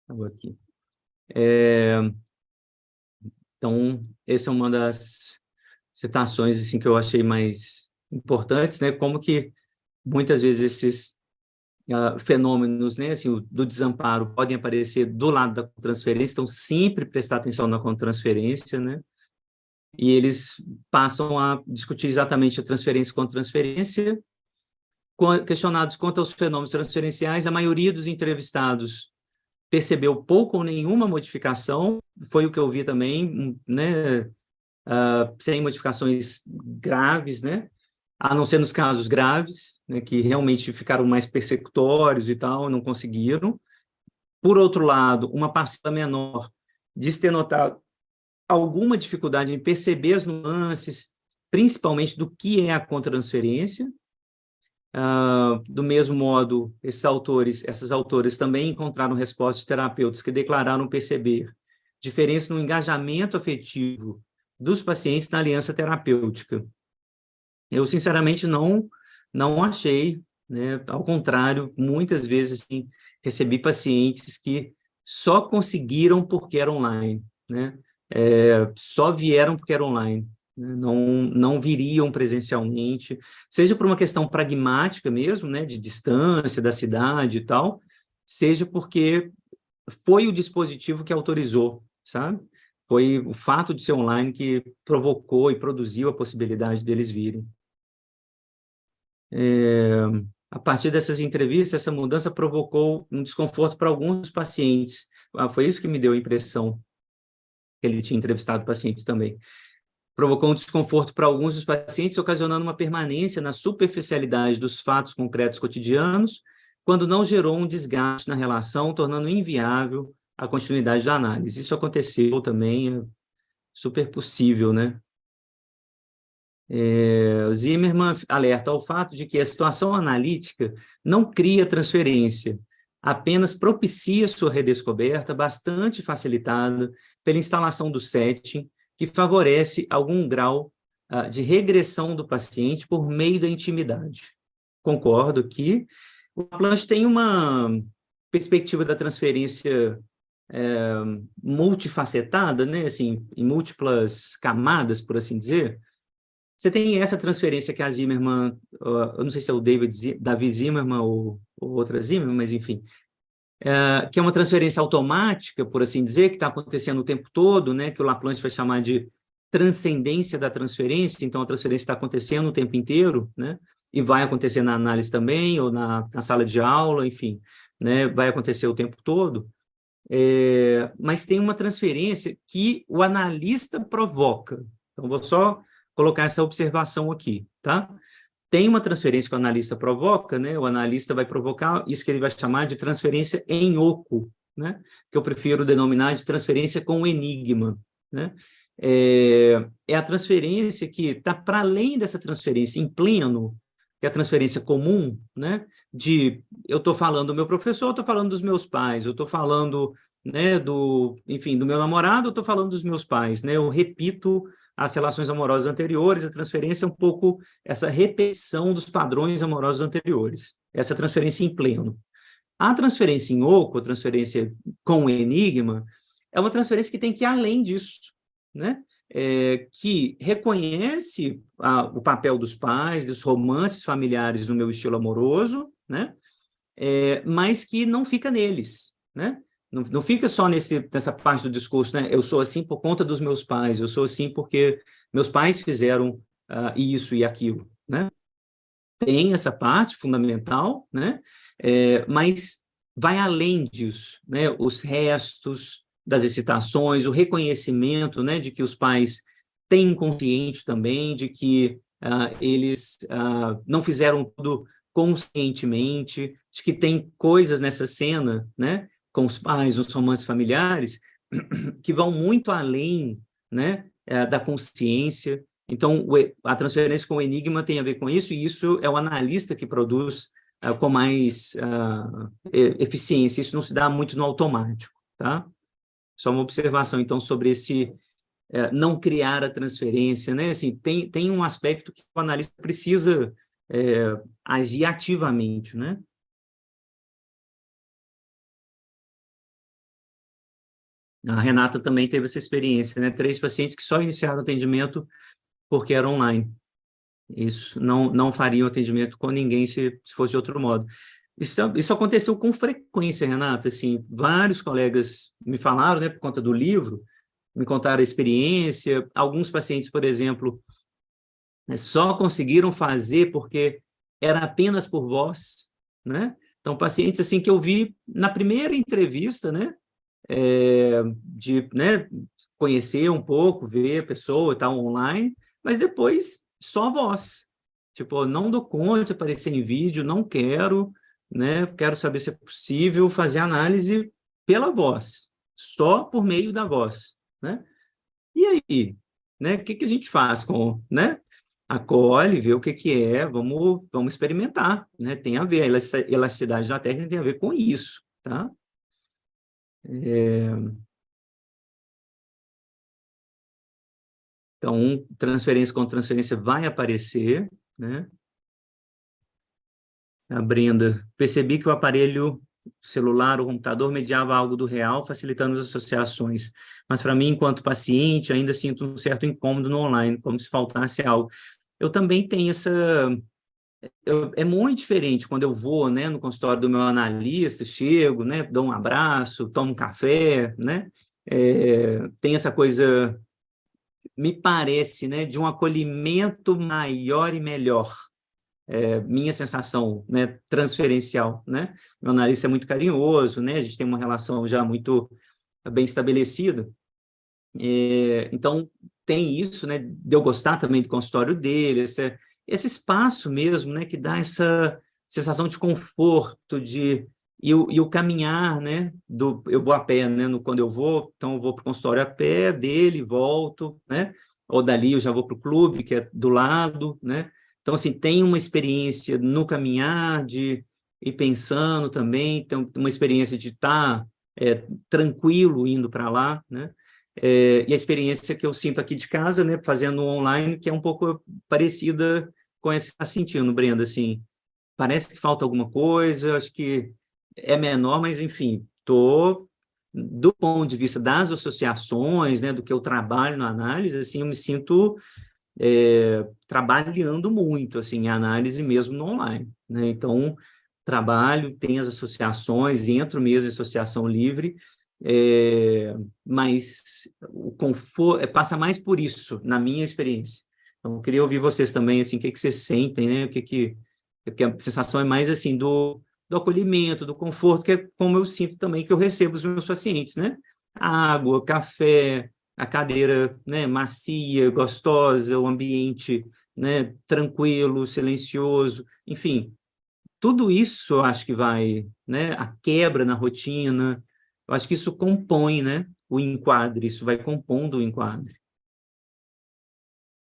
Estava aqui. Então, essa é uma das citações assim, que eu achei mais importantes, né? Como que muitas vezes esses fenômenos, né, assim, do desamparo podem aparecer do lado da transferência, então sempre prestar atenção na transferência, né? E eles passam a discutir exatamente a transferência com transferência. Questionados quanto aos fenômenos transferenciais, a maioria dos entrevistados percebeu pouco ou nenhuma modificação, foi o que eu vi também, né, sem modificações graves, né, a não ser nos casos graves, né, que realmente ficaram mais persecutórios e tal, não conseguiram. Por outro lado, uma parcela menor diz ter notado alguma dificuldade em perceber as nuances, principalmente do que é a contransferência. Do mesmo modo, essas autoras também encontraram respostas de terapeutas que declararam perceber diferença no engajamento afetivo dos pacientes na aliança terapêutica. Eu, sinceramente, não achei, né? Ao contrário, muitas vezes assim, recebi pacientes que só conseguiram porque era online, né? Só vieram porque era online. Não viriam presencialmente, seja por uma questão pragmática mesmo, né, de distância da cidade e tal, seja porque foi o dispositivo que autorizou, sabe? Foi o fato de ser online que provocou e produziu a possibilidade deles virem. A partir dessas entrevistas, essa mudança provocou um desconforto para alguns pacientes. Foi isso que me deu a impressão que ele tinha entrevistado pacientes também. Provocou um desconforto para alguns dos pacientes, ocasionando uma permanência na superficialidade dos fatos concretos cotidianos, quando não gerou um desgaste na relação, tornando inviável a continuidade da análise. Isso aconteceu também, é super possível, né? Zimmermann alerta ao fato de que a situação analítica não cria transferência, apenas propicia sua redescoberta, bastante facilitada pela instalação do setting, que favorece algum grau de regressão do paciente por meio da intimidade. Concordo que o Laplanche tem uma perspectiva da transferência multifacetada, né? Assim, em múltiplas camadas, por assim dizer. Você tem essa transferência que a Zimmermann, eu não sei se é o David Zimmermann ou outra Zimmermann, mas enfim, que é uma transferência automática, por assim dizer, que está acontecendo o tempo todo, né, que o Laplanche vai chamar de transcendência da transferência, então a transferência está acontecendo o tempo inteiro, né, e vai acontecer na análise também, ou na sala de aula, enfim, né, vai acontecer o tempo todo, mas tem uma transferência que o analista provoca. Então, vou só colocar essa observação aqui, tá? Tem uma transferência que o analista provoca, né? O analista vai provocar isso que ele vai chamar de transferência em oco, né? Que eu prefiro denominar de transferência com enigma, né? É a transferência que está para além dessa transferência em pleno, que é a transferência comum, né? De eu estou falando do meu professor, eu estou falando dos meus pais, eu estou falando, né, enfim, do meu namorado, eu estou falando dos meus pais, né? Eu repito às relações amorosas anteriores. A transferência é um pouco essa repetição dos padrões amorosos anteriores, essa transferência em pleno. A transferência em oco, a transferência com o enigma, é uma transferência que tem que ir além disso, né? Que reconhece o papel dos pais, dos romances familiares no meu estilo amoroso, né? Mas que não fica neles, né? Não fica só nessa parte do discurso, né? Eu sou assim por conta dos meus pais, eu sou assim porque meus pais fizeram isso e aquilo, né? Tem essa parte fundamental, né? Mas vai além disso, né? Os restos das excitações, o reconhecimento, né, de que os pais têm consciente também, de que eles não fizeram tudo conscientemente, de que tem coisas nessa cena, né, com os pais, os romances familiares, que vão muito além, né, da consciência. Então, a transferência com o enigma tem a ver com isso, e isso é o analista que produz com mais eficiência. Isso não se dá muito no automático, tá? Só uma observação, então, sobre esse não criar a transferência, né? Assim, tem um aspecto que o analista precisa agir ativamente, né? A Renata também teve essa experiência, né? 3 pacientes que só iniciaram o atendimento porque era online. Isso não faria o atendimento com ninguém se fosse de outro modo. Isso aconteceu com frequência, Renata, assim, vários colegas me falaram, né, por conta do livro, me contaram a experiência, alguns pacientes, por exemplo, só conseguiram fazer porque era apenas por voz, né? Então, pacientes, assim, que eu vi na primeira entrevista, né, de, né, conhecer um pouco, ver a pessoa e tal, online, mas depois só voz. Tipo, não dou conta de aparecer em vídeo, não quero, né? Quero saber se é possível fazer análise pela voz, só por meio da voz, né? E aí, né? O que que a gente faz com, né? Acolhe, vê o que que é, vamos experimentar, né? Tem a ver, a elasticidade da técnica tem a ver com isso, tá? Então, transferência com transferência vai aparecer, né? A Brenda, percebi que o aparelho celular, o computador, mediava algo do real, facilitando as associações. Mas, para mim, enquanto paciente, ainda sinto um certo incômodo no online, como se faltasse algo. Eu também tenho essa... é muito diferente quando eu vou, né, no consultório do meu analista, chego, né, dou um abraço, tomo um café, né? Tem essa coisa, me parece, né, de um acolhimento maior e melhor. Minha sensação, né, transferencial, né? Meu analista é muito carinhoso, né? A gente tem uma relação já muito bem estabelecida. Então, tem isso, né? De eu gostar também do consultório dele, esse espaço mesmo, né? Que dá essa sensação de conforto, e o caminhar, né? Eu vou a pé, né? Quando eu vou, então eu vou para o consultório a pé dele, volto, né? Ou dali eu já vou para o clube, que é do lado, né? Então, assim, tem uma experiência no caminhar, de ir pensando também, tem uma experiência de estar tranquilo indo para lá, né? E a experiência que eu sinto aqui de casa, né, fazendo online, que é um pouco parecida com essa que está sentindo, Brenda, assim, parece que falta alguma coisa, acho que é menor, mas, enfim, do ponto de vista das associações, né, do que eu trabalho na análise, assim, eu me sinto trabalhando muito, assim, em análise mesmo no online, né, então, trabalho, tem as associações, entro mesmo em associação livre, mas o conforto passa mais por isso, na minha experiência. Então, eu queria ouvir vocês também, assim, o que que vocês sentem, né? Porque a sensação é mais, assim, do acolhimento, do conforto, que é como eu sinto também que eu recebo os meus pacientes, né? Água, café, a cadeira, né, macia, gostosa, o ambiente, né, tranquilo, silencioso, enfim, tudo isso eu acho que vai, né, a quebra na rotina, eu acho que isso compõe, né, o enquadre, isso vai compondo o enquadre.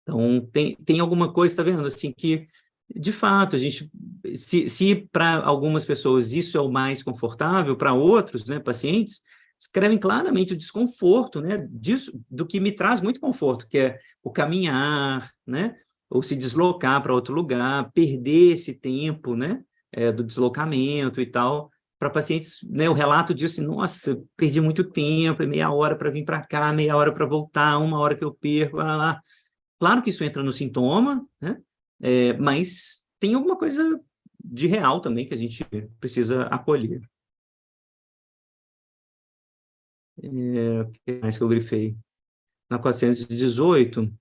Então, tem alguma coisa, tá vendo, assim, que, de fato, a gente, se para algumas pessoas isso é o mais confortável, para outros, né, pacientes, escrevem claramente o desconforto, né, disso, do que me traz muito conforto, que é o caminhar, né, ou se deslocar para outro lugar, perder esse tempo, né, do deslocamento e tal, para pacientes, né, o relato disso, assim, nossa, perdi muito tempo, é meia hora para vir para cá, meia hora para voltar, uma hora que eu perco, lá. Claro que isso entra no sintoma, né, mas tem alguma coisa de real também que a gente precisa acolher. O que mais que eu grifei? Na 418,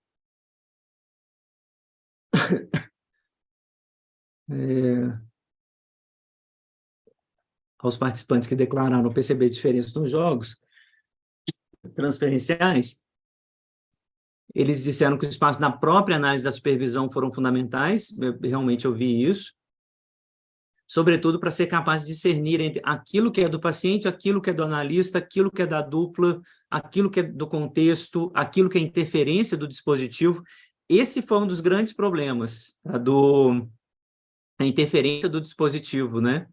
é, aos participantes que declararam perceber diferença nos jogos transferenciais, eles disseram que o espaço da própria análise da supervisão foram fundamentais, realmente eu vi isso, sobretudo para ser capaz de discernir entre aquilo que é do paciente, aquilo que é do analista, aquilo que é da dupla, aquilo que é do contexto, aquilo que é interferência do dispositivo. Esse foi um dos grandes problemas, a interferência do dispositivo, né?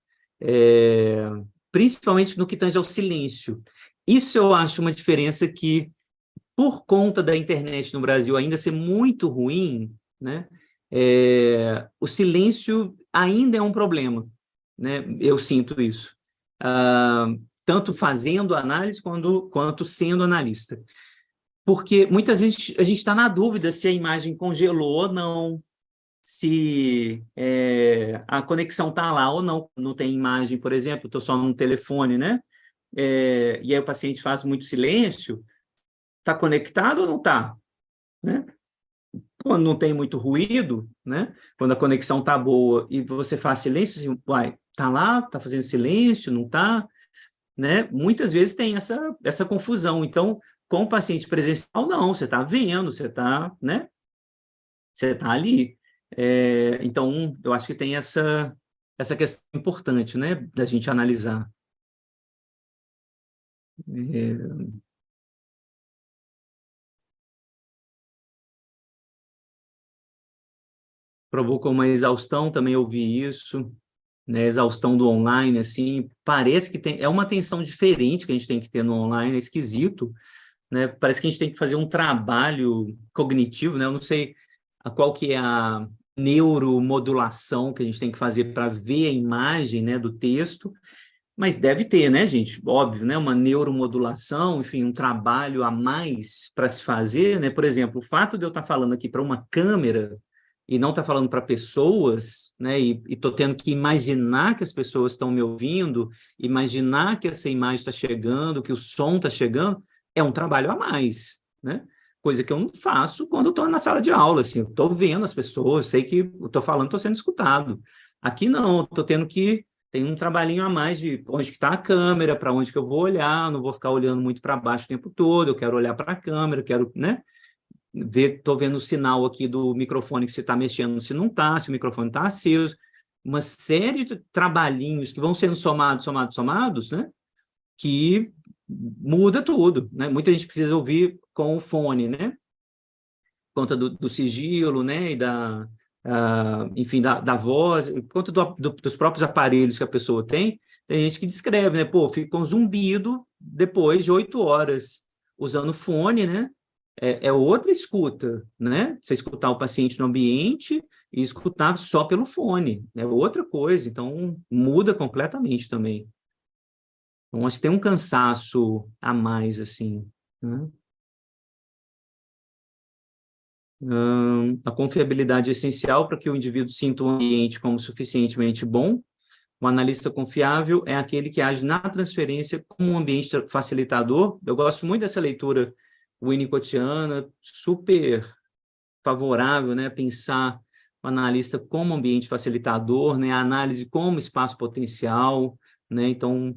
Principalmente no que tange ao silêncio. Isso eu acho uma diferença que, por conta da internet no Brasil ainda ser muito ruim, né? O silêncio ainda é um problema, né? Eu sinto isso. Tanto fazendo análise quanto sendo analista. Porque muitas vezes a gente está na dúvida se a imagem congelou ou não, se a conexão está lá ou não. Não tem imagem, por exemplo, estou só no telefone, né? E aí o paciente faz muito silêncio, está conectado ou não está? Né? Quando não tem muito ruído, né? Quando a conexão está boa e você faz silêncio, assim, uai, está lá, está fazendo silêncio, não está? Né? Muitas vezes tem essa confusão. Então, com o paciente presencial, não, você está vendo, você está, né? Você está ali. Então, eu acho que tem essa questão importante, né, da gente analisar. Provoca uma exaustão, também ouvi isso, né, exaustão do online, assim, parece que é uma atenção diferente que a gente tem que ter no online, é esquisito, né, parece que a gente tem que fazer um trabalho cognitivo, né, eu não sei qual que é a neuromodulação que a gente tem que fazer para ver a imagem, né, do texto, mas deve ter, né, gente? Óbvio, né? Uma neuromodulação, enfim, um trabalho a mais para se fazer, né? Por exemplo, o fato de eu estar falando aqui para uma câmera e não estar falando para pessoas, né? E estou tendo que imaginar que as pessoas estão me ouvindo, imaginar que essa imagem está chegando, que o som está chegando, é um trabalho a mais, né? Coisa que eu não faço quando eu estou na sala de aula, assim, eu estou vendo as pessoas, sei que eu estou falando, estou sendo escutado. Aqui não, estou tendo que tem um trabalhinho a mais de onde está a câmera, para onde que eu vou olhar, não vou ficar olhando muito para baixo o tempo todo, eu quero olhar para a câmera, quero, né, ver, estou vendo o sinal aqui do microfone que você está mexendo, se não está, se o microfone está aceso, uma série de trabalhinhos que vão sendo somados, né, que muda tudo, né, muita gente precisa ouvir com o fone, né, por conta do sigilo, né, e enfim, da voz, por conta dos próprios aparelhos que a pessoa tem gente que descreve, né, pô, fica um zumbido depois de 8 horas usando fone, né, outra escuta, né, você escutar o paciente no ambiente e escutar só pelo fone, é outra coisa, então muda completamente também. Então, acho que tem um cansaço a mais, assim, né? A confiabilidade é essencial para que o indivíduo sinta o ambiente como suficientemente bom. Um analista confiável é aquele que age na transferência como um ambiente facilitador. Eu gosto muito dessa leitura winnicottiana, super favorável, né? Pensar o analista como ambiente facilitador, né? A análise como espaço potencial, né? Então,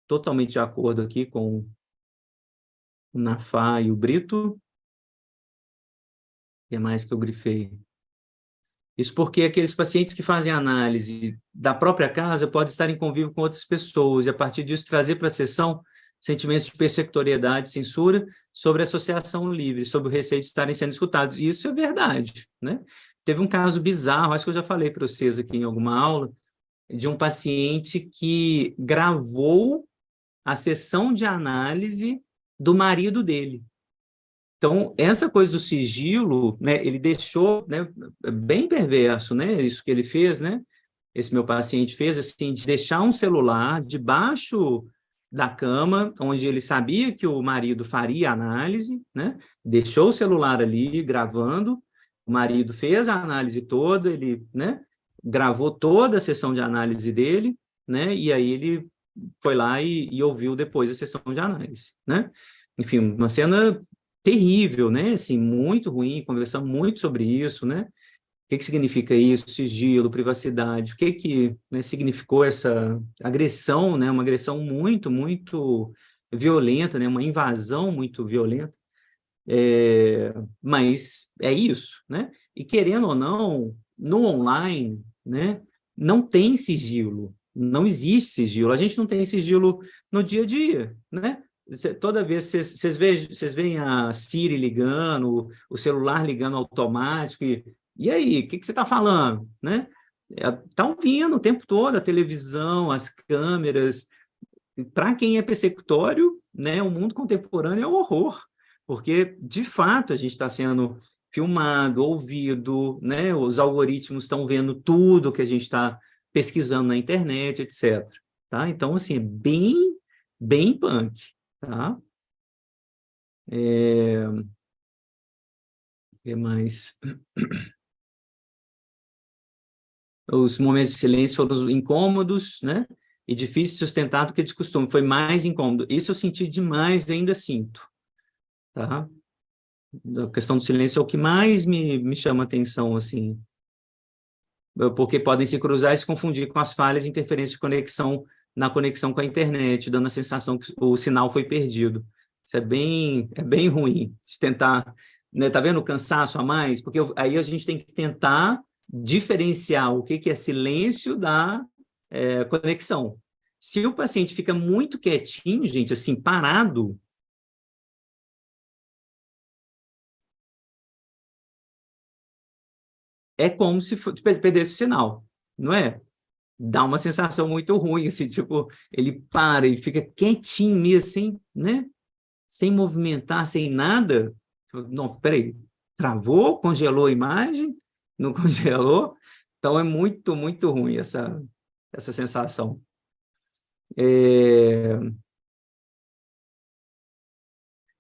totalmente de acordo aqui com o Nafá e o Brito. O que mais que eu grifei? Isso porque aqueles pacientes que fazem análise da própria casa podem estar em convívio com outras pessoas e, a partir disso, trazer para a sessão sentimentos de persecutoriedade, censura, sobre associação livre, sobre o receio de estarem sendo escutados. E isso é verdade, né? Teve um caso bizarro, acho que eu já falei para vocês aqui em alguma aula, de um paciente que gravou a sessão de análise do marido dele. Então, essa coisa do sigilo, né, ele deixou, né, bem perverso, né, isso que ele fez, né, esse meu paciente fez, assim, de deixar um celular debaixo da cama, onde ele sabia que o marido faria a análise, né, deixou o celular ali gravando, o marido fez a análise toda, ele, né, gravou toda a sessão de análise dele, né, e aí ele foi lá e ouviu depois a sessão de análise, né? Enfim, uma cena terrível, né? Assim, muito ruim, conversamos muito sobre isso, né? O que significa isso, sigilo, privacidade, o que né, significou essa agressão, né? Uma agressão muito, muito violenta, né? Uma invasão muito violenta. Mas é isso, né? E querendo ou não, no online, né? Não tem sigilo, não existe sigilo. A gente não tem sigilo no dia a dia, né? Toda vez vocês veem a Siri ligando, o celular ligando automático, e aí, o que você está falando, né? Está ouvindo o tempo todo a televisão, as câmeras. Para quem é persecutório, né, o mundo contemporâneo é um horror, porque, de fato, a gente está sendo filmado, ouvido, né, os algoritmos estão vendo tudo que a gente está pesquisando na internet, etc. Tá? Então, assim, é bem, bem punk. Tá? Que mais? Os momentos de silêncio foram incômodos, né? E difícil de sustentar do que de costume. Foi mais incômodo. Isso eu senti demais e ainda sinto. Tá? A questão do silêncio é o que mais me chama atenção, assim, porque podem se cruzar e se confundir com as falhas e interferências de conexão na conexão com a internet, dando a sensação que o sinal foi perdido. Isso é bem ruim de tentar, né? Tá vendo o cansaço a mais? Porque aí a gente tem que tentar diferenciar o que é silêncio da conexão. Se o paciente fica muito quietinho, gente, assim, parado, é como se perdesse o sinal, não é? Dá uma sensação muito ruim, assim, tipo, ele para e fica quietinho mesmo, assim, né? Sem movimentar, sem nada. Não, peraí, travou, congelou a imagem, não congelou? Então é muito, muito ruim essa sensação.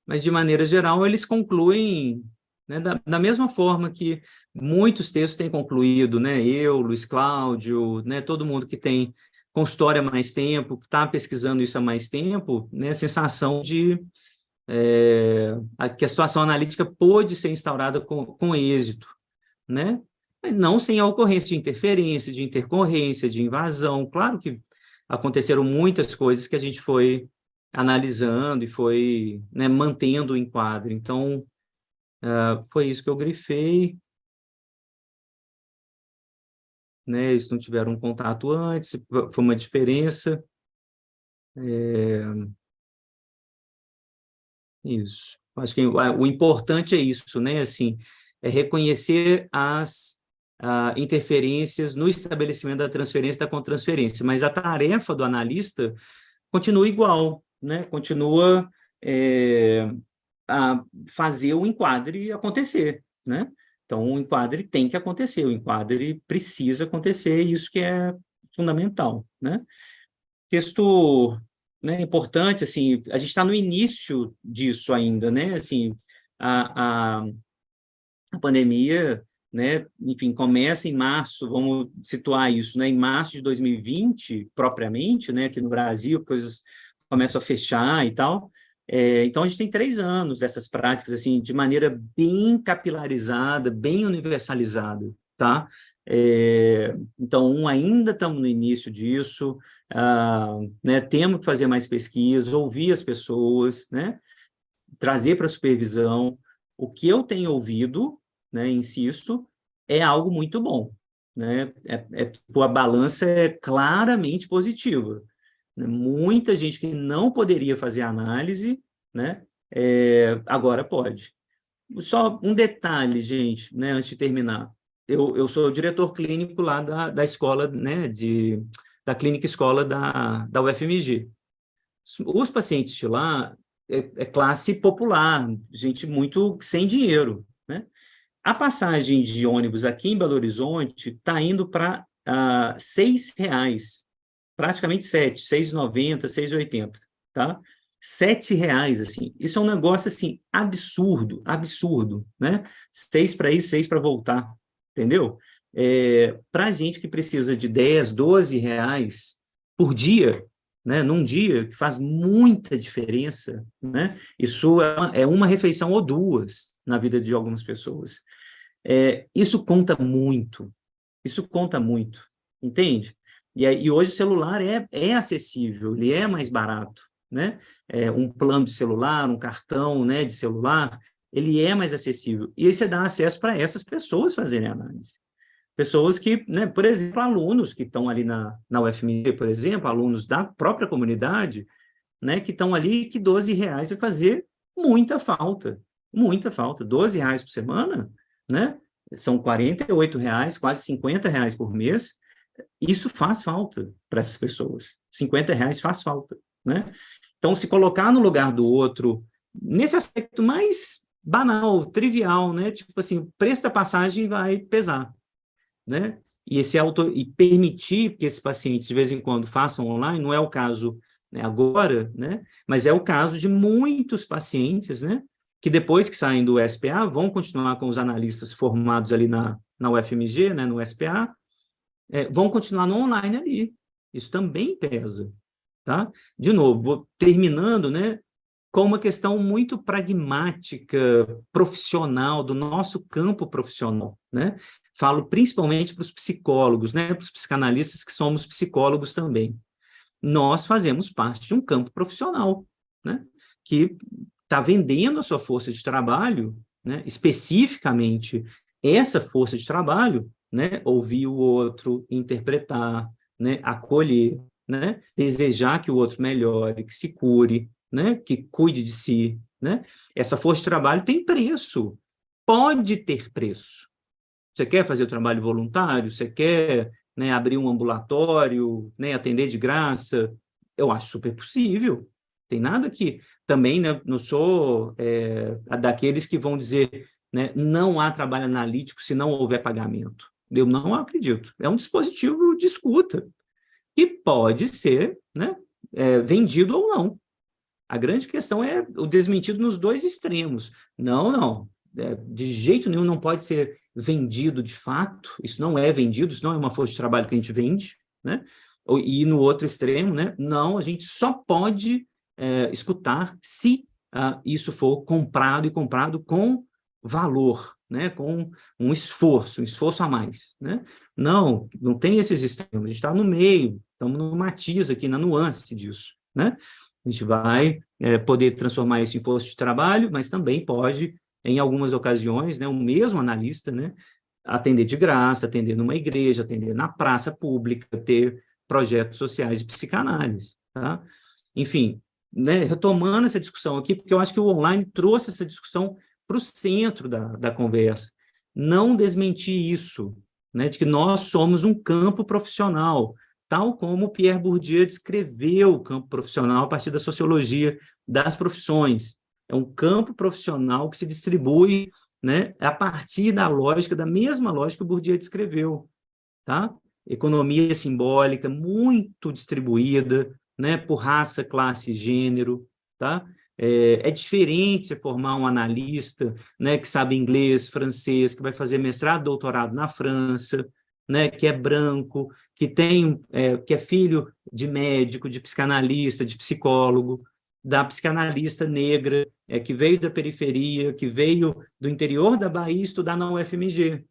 Mas, de maneira geral, eles concluem, né, da mesma forma que muitos textos têm concluído, né, eu, Luiz Cláudio, né, todo mundo que tem consultório há mais tempo, está pesquisando isso há mais tempo, né, a sensação de que a situação analítica pôde ser instaurada com êxito, né? Não sem a ocorrência de interferência, de intercorrência, de invasão. Claro que aconteceram muitas coisas que a gente foi analisando e foi, né, mantendo o enquadro. Então, foi isso que eu grifei, né? Eles não tiveram um contato antes, foi uma diferença. Isso. Acho que o importante é isso, né? Assim, é reconhecer as interferências no estabelecimento da transferência e da contransferência, mas a tarefa do analista continua igual, né? Continua a fazer o enquadre acontecer, né? Então, o enquadre tem que acontecer, o enquadre precisa acontecer, e isso que é fundamental, né? Texto, né, importante, assim, a gente está no início disso ainda, né? Assim, a, a, a pandemia, né, enfim, começa em março, vamos situar isso, né, em março de 2020, propriamente, né, aqui no Brasil, coisas começam a fechar e tal. Então, a gente tem 3 anos dessas práticas, assim, de maneira bem capilarizada, bem universalizada, tá? Então, ainda estamos no início disso, né, temos que fazer mais pesquisa, ouvir as pessoas, né, trazer para a supervisão. O que eu tenho ouvido, né, insisto, é algo muito bom, né? Tipo, a balança é claramente positiva, né? Muita gente que não poderia fazer análise, né, agora pode. Só um detalhe, gente, né, antes de terminar. Eu sou diretor clínico lá da escola, né, da clínica escola da UFMG. Os pacientes de lá é classe popular, gente muito sem dinheiro, né? A passagem de ônibus aqui em Belo Horizonte está indo para R$ 6, praticamente 7, 6,90, 6,80, tá? R$ 7, assim. Isso é um negócio, assim, absurdo, absurdo, né? 6 para ir, 6 para voltar, entendeu? Para gente que precisa de 10, R$ 12 por dia, né? Num dia, que faz muita diferença, né? Isso é uma refeição ou duas na vida de algumas pessoas. Isso conta muito, isso conta muito, entende? E hoje o celular é acessível, ele é mais barato, né? Um plano de celular, um cartão, né, de celular, ele é mais acessível. E aí você dá acesso para essas pessoas fazerem análise. Pessoas que, né, por exemplo, alunos que estão ali na UFMG, por exemplo, alunos da própria comunidade, né, que estão ali, que R$ 12 vai fazer muita falta. R$ 12 por semana, né? São R$ 48, quase R$ 50 por mês. Isso faz falta para essas pessoas. R$ 50 faz falta, né? Então, se colocar no lugar do outro, nesse aspecto mais banal, trivial, né? Tipo assim, o preço da passagem vai pesar, né? E permitir que esses pacientes, de vez em quando, façam online, não é o caso, né, agora, né? Mas é o caso de muitos pacientes, né? Que depois que saem do SPA, vão continuar com os analistas formados ali na UFMG, né, no SPA, vão continuar no online ali. Isso também pesa, tá? De novo, vou terminando, né, com uma questão muito pragmática, profissional, do nosso campo profissional, né? Falo principalmente para os psicólogos, né, para os psicanalistas que somos psicólogos também. Nós fazemos parte de um campo profissional, né, que está vendendo a sua força de trabalho, né, especificamente essa força de trabalho, né, ouvir o outro, interpretar, né, acolher, né, desejar que o outro melhore, que se cure, né, que cuide de si, né? Essa força de trabalho tem preço, pode ter preço. Você quer fazer o trabalho voluntário? Você quer, né, abrir um ambulatório, né, atender de graça? Eu acho super possível. Tem nada que também, né, não sou daqueles que vão dizer, né, não há trabalho analítico se não houver pagamento. Eu não acredito. É um dispositivo de escuta que pode ser, né, vendido ou não. A grande questão é o desmentido nos dois extremos. Não, não. De jeito nenhum não pode ser vendido de fato. Isso não é vendido, isso não é uma força de trabalho que a gente vende, né? E no outro extremo, né? Não, a gente só pode escutar se isso for comprado e comprado com valor, né? Com um esforço a mais, né? Não, não tem esses extremos. A gente está no meio, estamos no matiz aqui, na nuance disso, né? A gente vai poder transformar isso em força de trabalho, mas também pode, em algumas ocasiões, né, o mesmo analista, né, atender de graça, atender numa igreja, atender na praça pública, ter projetos sociais de psicanálise, tá? Enfim, né, retomando essa discussão aqui, porque eu acho que o online trouxe essa discussão para o centro da conversa. Não desmentir isso, né, de que nós somos um campo profissional, tal como Pierre Bourdieu descreveu o campo profissional a partir da sociologia das profissões. É um campo profissional que se distribui, né, a partir da lógica, da mesma lógica que o Bourdieu descreveu, tá? Economia simbólica muito distribuída, né, por raça, classe e gênero, tá? É diferente você formar um analista, né, que sabe inglês, francês, que vai fazer mestrado, doutorado na França, né, que é branco, que é filho de médico, de psicanalista, de psicólogo, da psicanalista negra, que veio da periferia, que veio do interior da Bahia estudar na UFMG.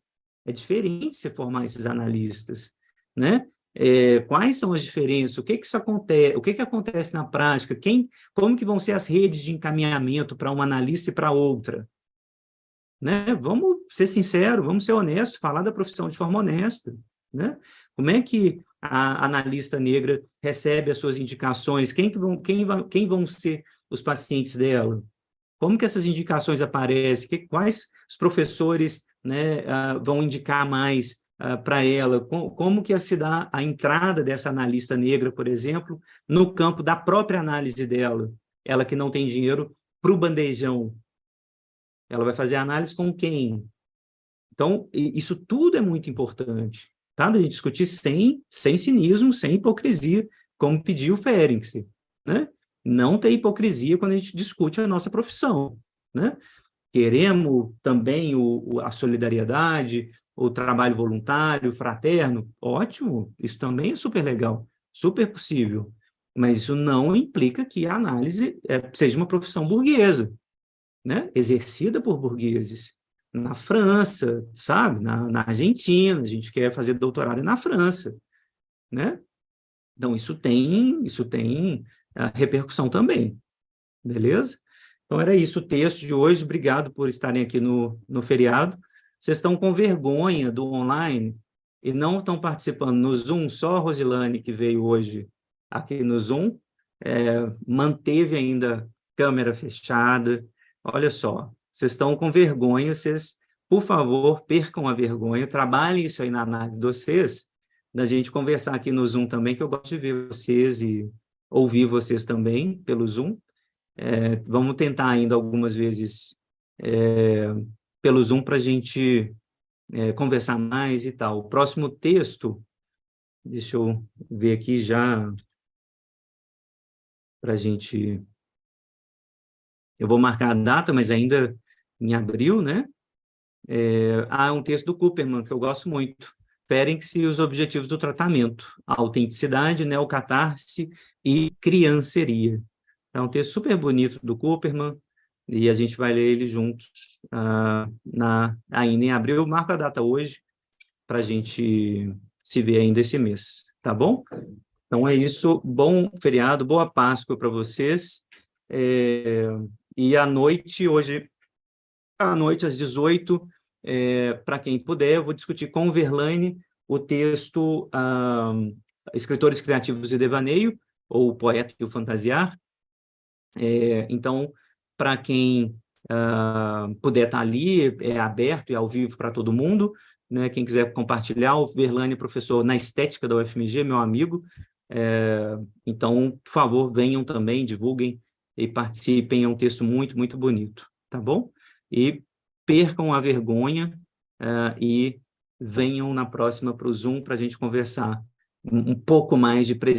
É diferente você formar esses analistas, né? Quais são as diferenças? O que que isso acontece? O que que acontece na prática? Como que vão ser as redes de encaminhamento para uma analista e para outra? Né? Vamos ser sinceros, vamos ser honestos, falar da profissão de forma honesta, né? Como é que a analista negra recebe as suas indicações? Quem vão ser os pacientes dela? Como que essas indicações aparecem? Quais os professores, né, vão indicar mais para ela, como que se dá a entrada dessa analista negra, por exemplo, no campo da própria análise dela, ela que não tem dinheiro para o bandejão, ela vai fazer análise com quem? Então, isso tudo é muito importante, tá? Da gente discutir sem cinismo, sem hipocrisia, como pediu o Ferenczi, né? Não ter hipocrisia quando a gente discute a nossa profissão, né? Queremos também a solidariedade, o trabalho voluntário, fraterno, ótimo, isso também é super legal, super possível, mas isso não implica que a análise seja uma profissão burguesa, né? Exercida por burgueses. Na França, sabe? Na Argentina, a gente quer fazer doutorado na França, né? Então, isso tem repercussão também, beleza? Então, era isso o texto de hoje. Obrigado por estarem aqui no feriado. Vocês estão com vergonha do online e não estão participando no Zoom, só a Rosilane, que veio hoje aqui no Zoom, manteve ainda câmera fechada. Olha só, vocês estão com vergonha, vocês, por favor, percam a vergonha, trabalhem isso aí na análise de vocês, da gente conversar aqui no Zoom também, que eu gosto de ver vocês e ouvir vocês também pelo Zoom. Vamos tentar ainda algumas vezes pelo Zoom para a gente conversar mais e tal. O próximo texto, deixa eu ver aqui já para a gente... Eu vou marcar a data, mas ainda em abril, né? Um texto do Cooperman, que eu gosto muito. Ferenczi e os objetivos do tratamento. Autenticidade, neocatarse e crianceria. É um texto super bonito do Cooperman, e a gente vai ler ele juntos ainda em abril. Eu marco a data hoje para a gente se ver ainda esse mês, tá bom? Então é isso. Bom feriado, boa Páscoa para vocês. E hoje à noite, às 18, para quem puder, eu vou discutir com o Verlaine o texto Escritores Criativos e Devaneio, ou O Poeta e o Fantasiar. Então, para quem puder estar ali, é aberto e ao vivo para todo mundo, né? Quem quiser compartilhar, o Verlaine, professor na estética da UFMG, meu amigo. Então, por favor, venham também, divulguem e participem, é um texto muito, muito bonito, tá bom? E percam a vergonha e venham na próxima para o Zoom para a gente conversar um pouco mais de presença.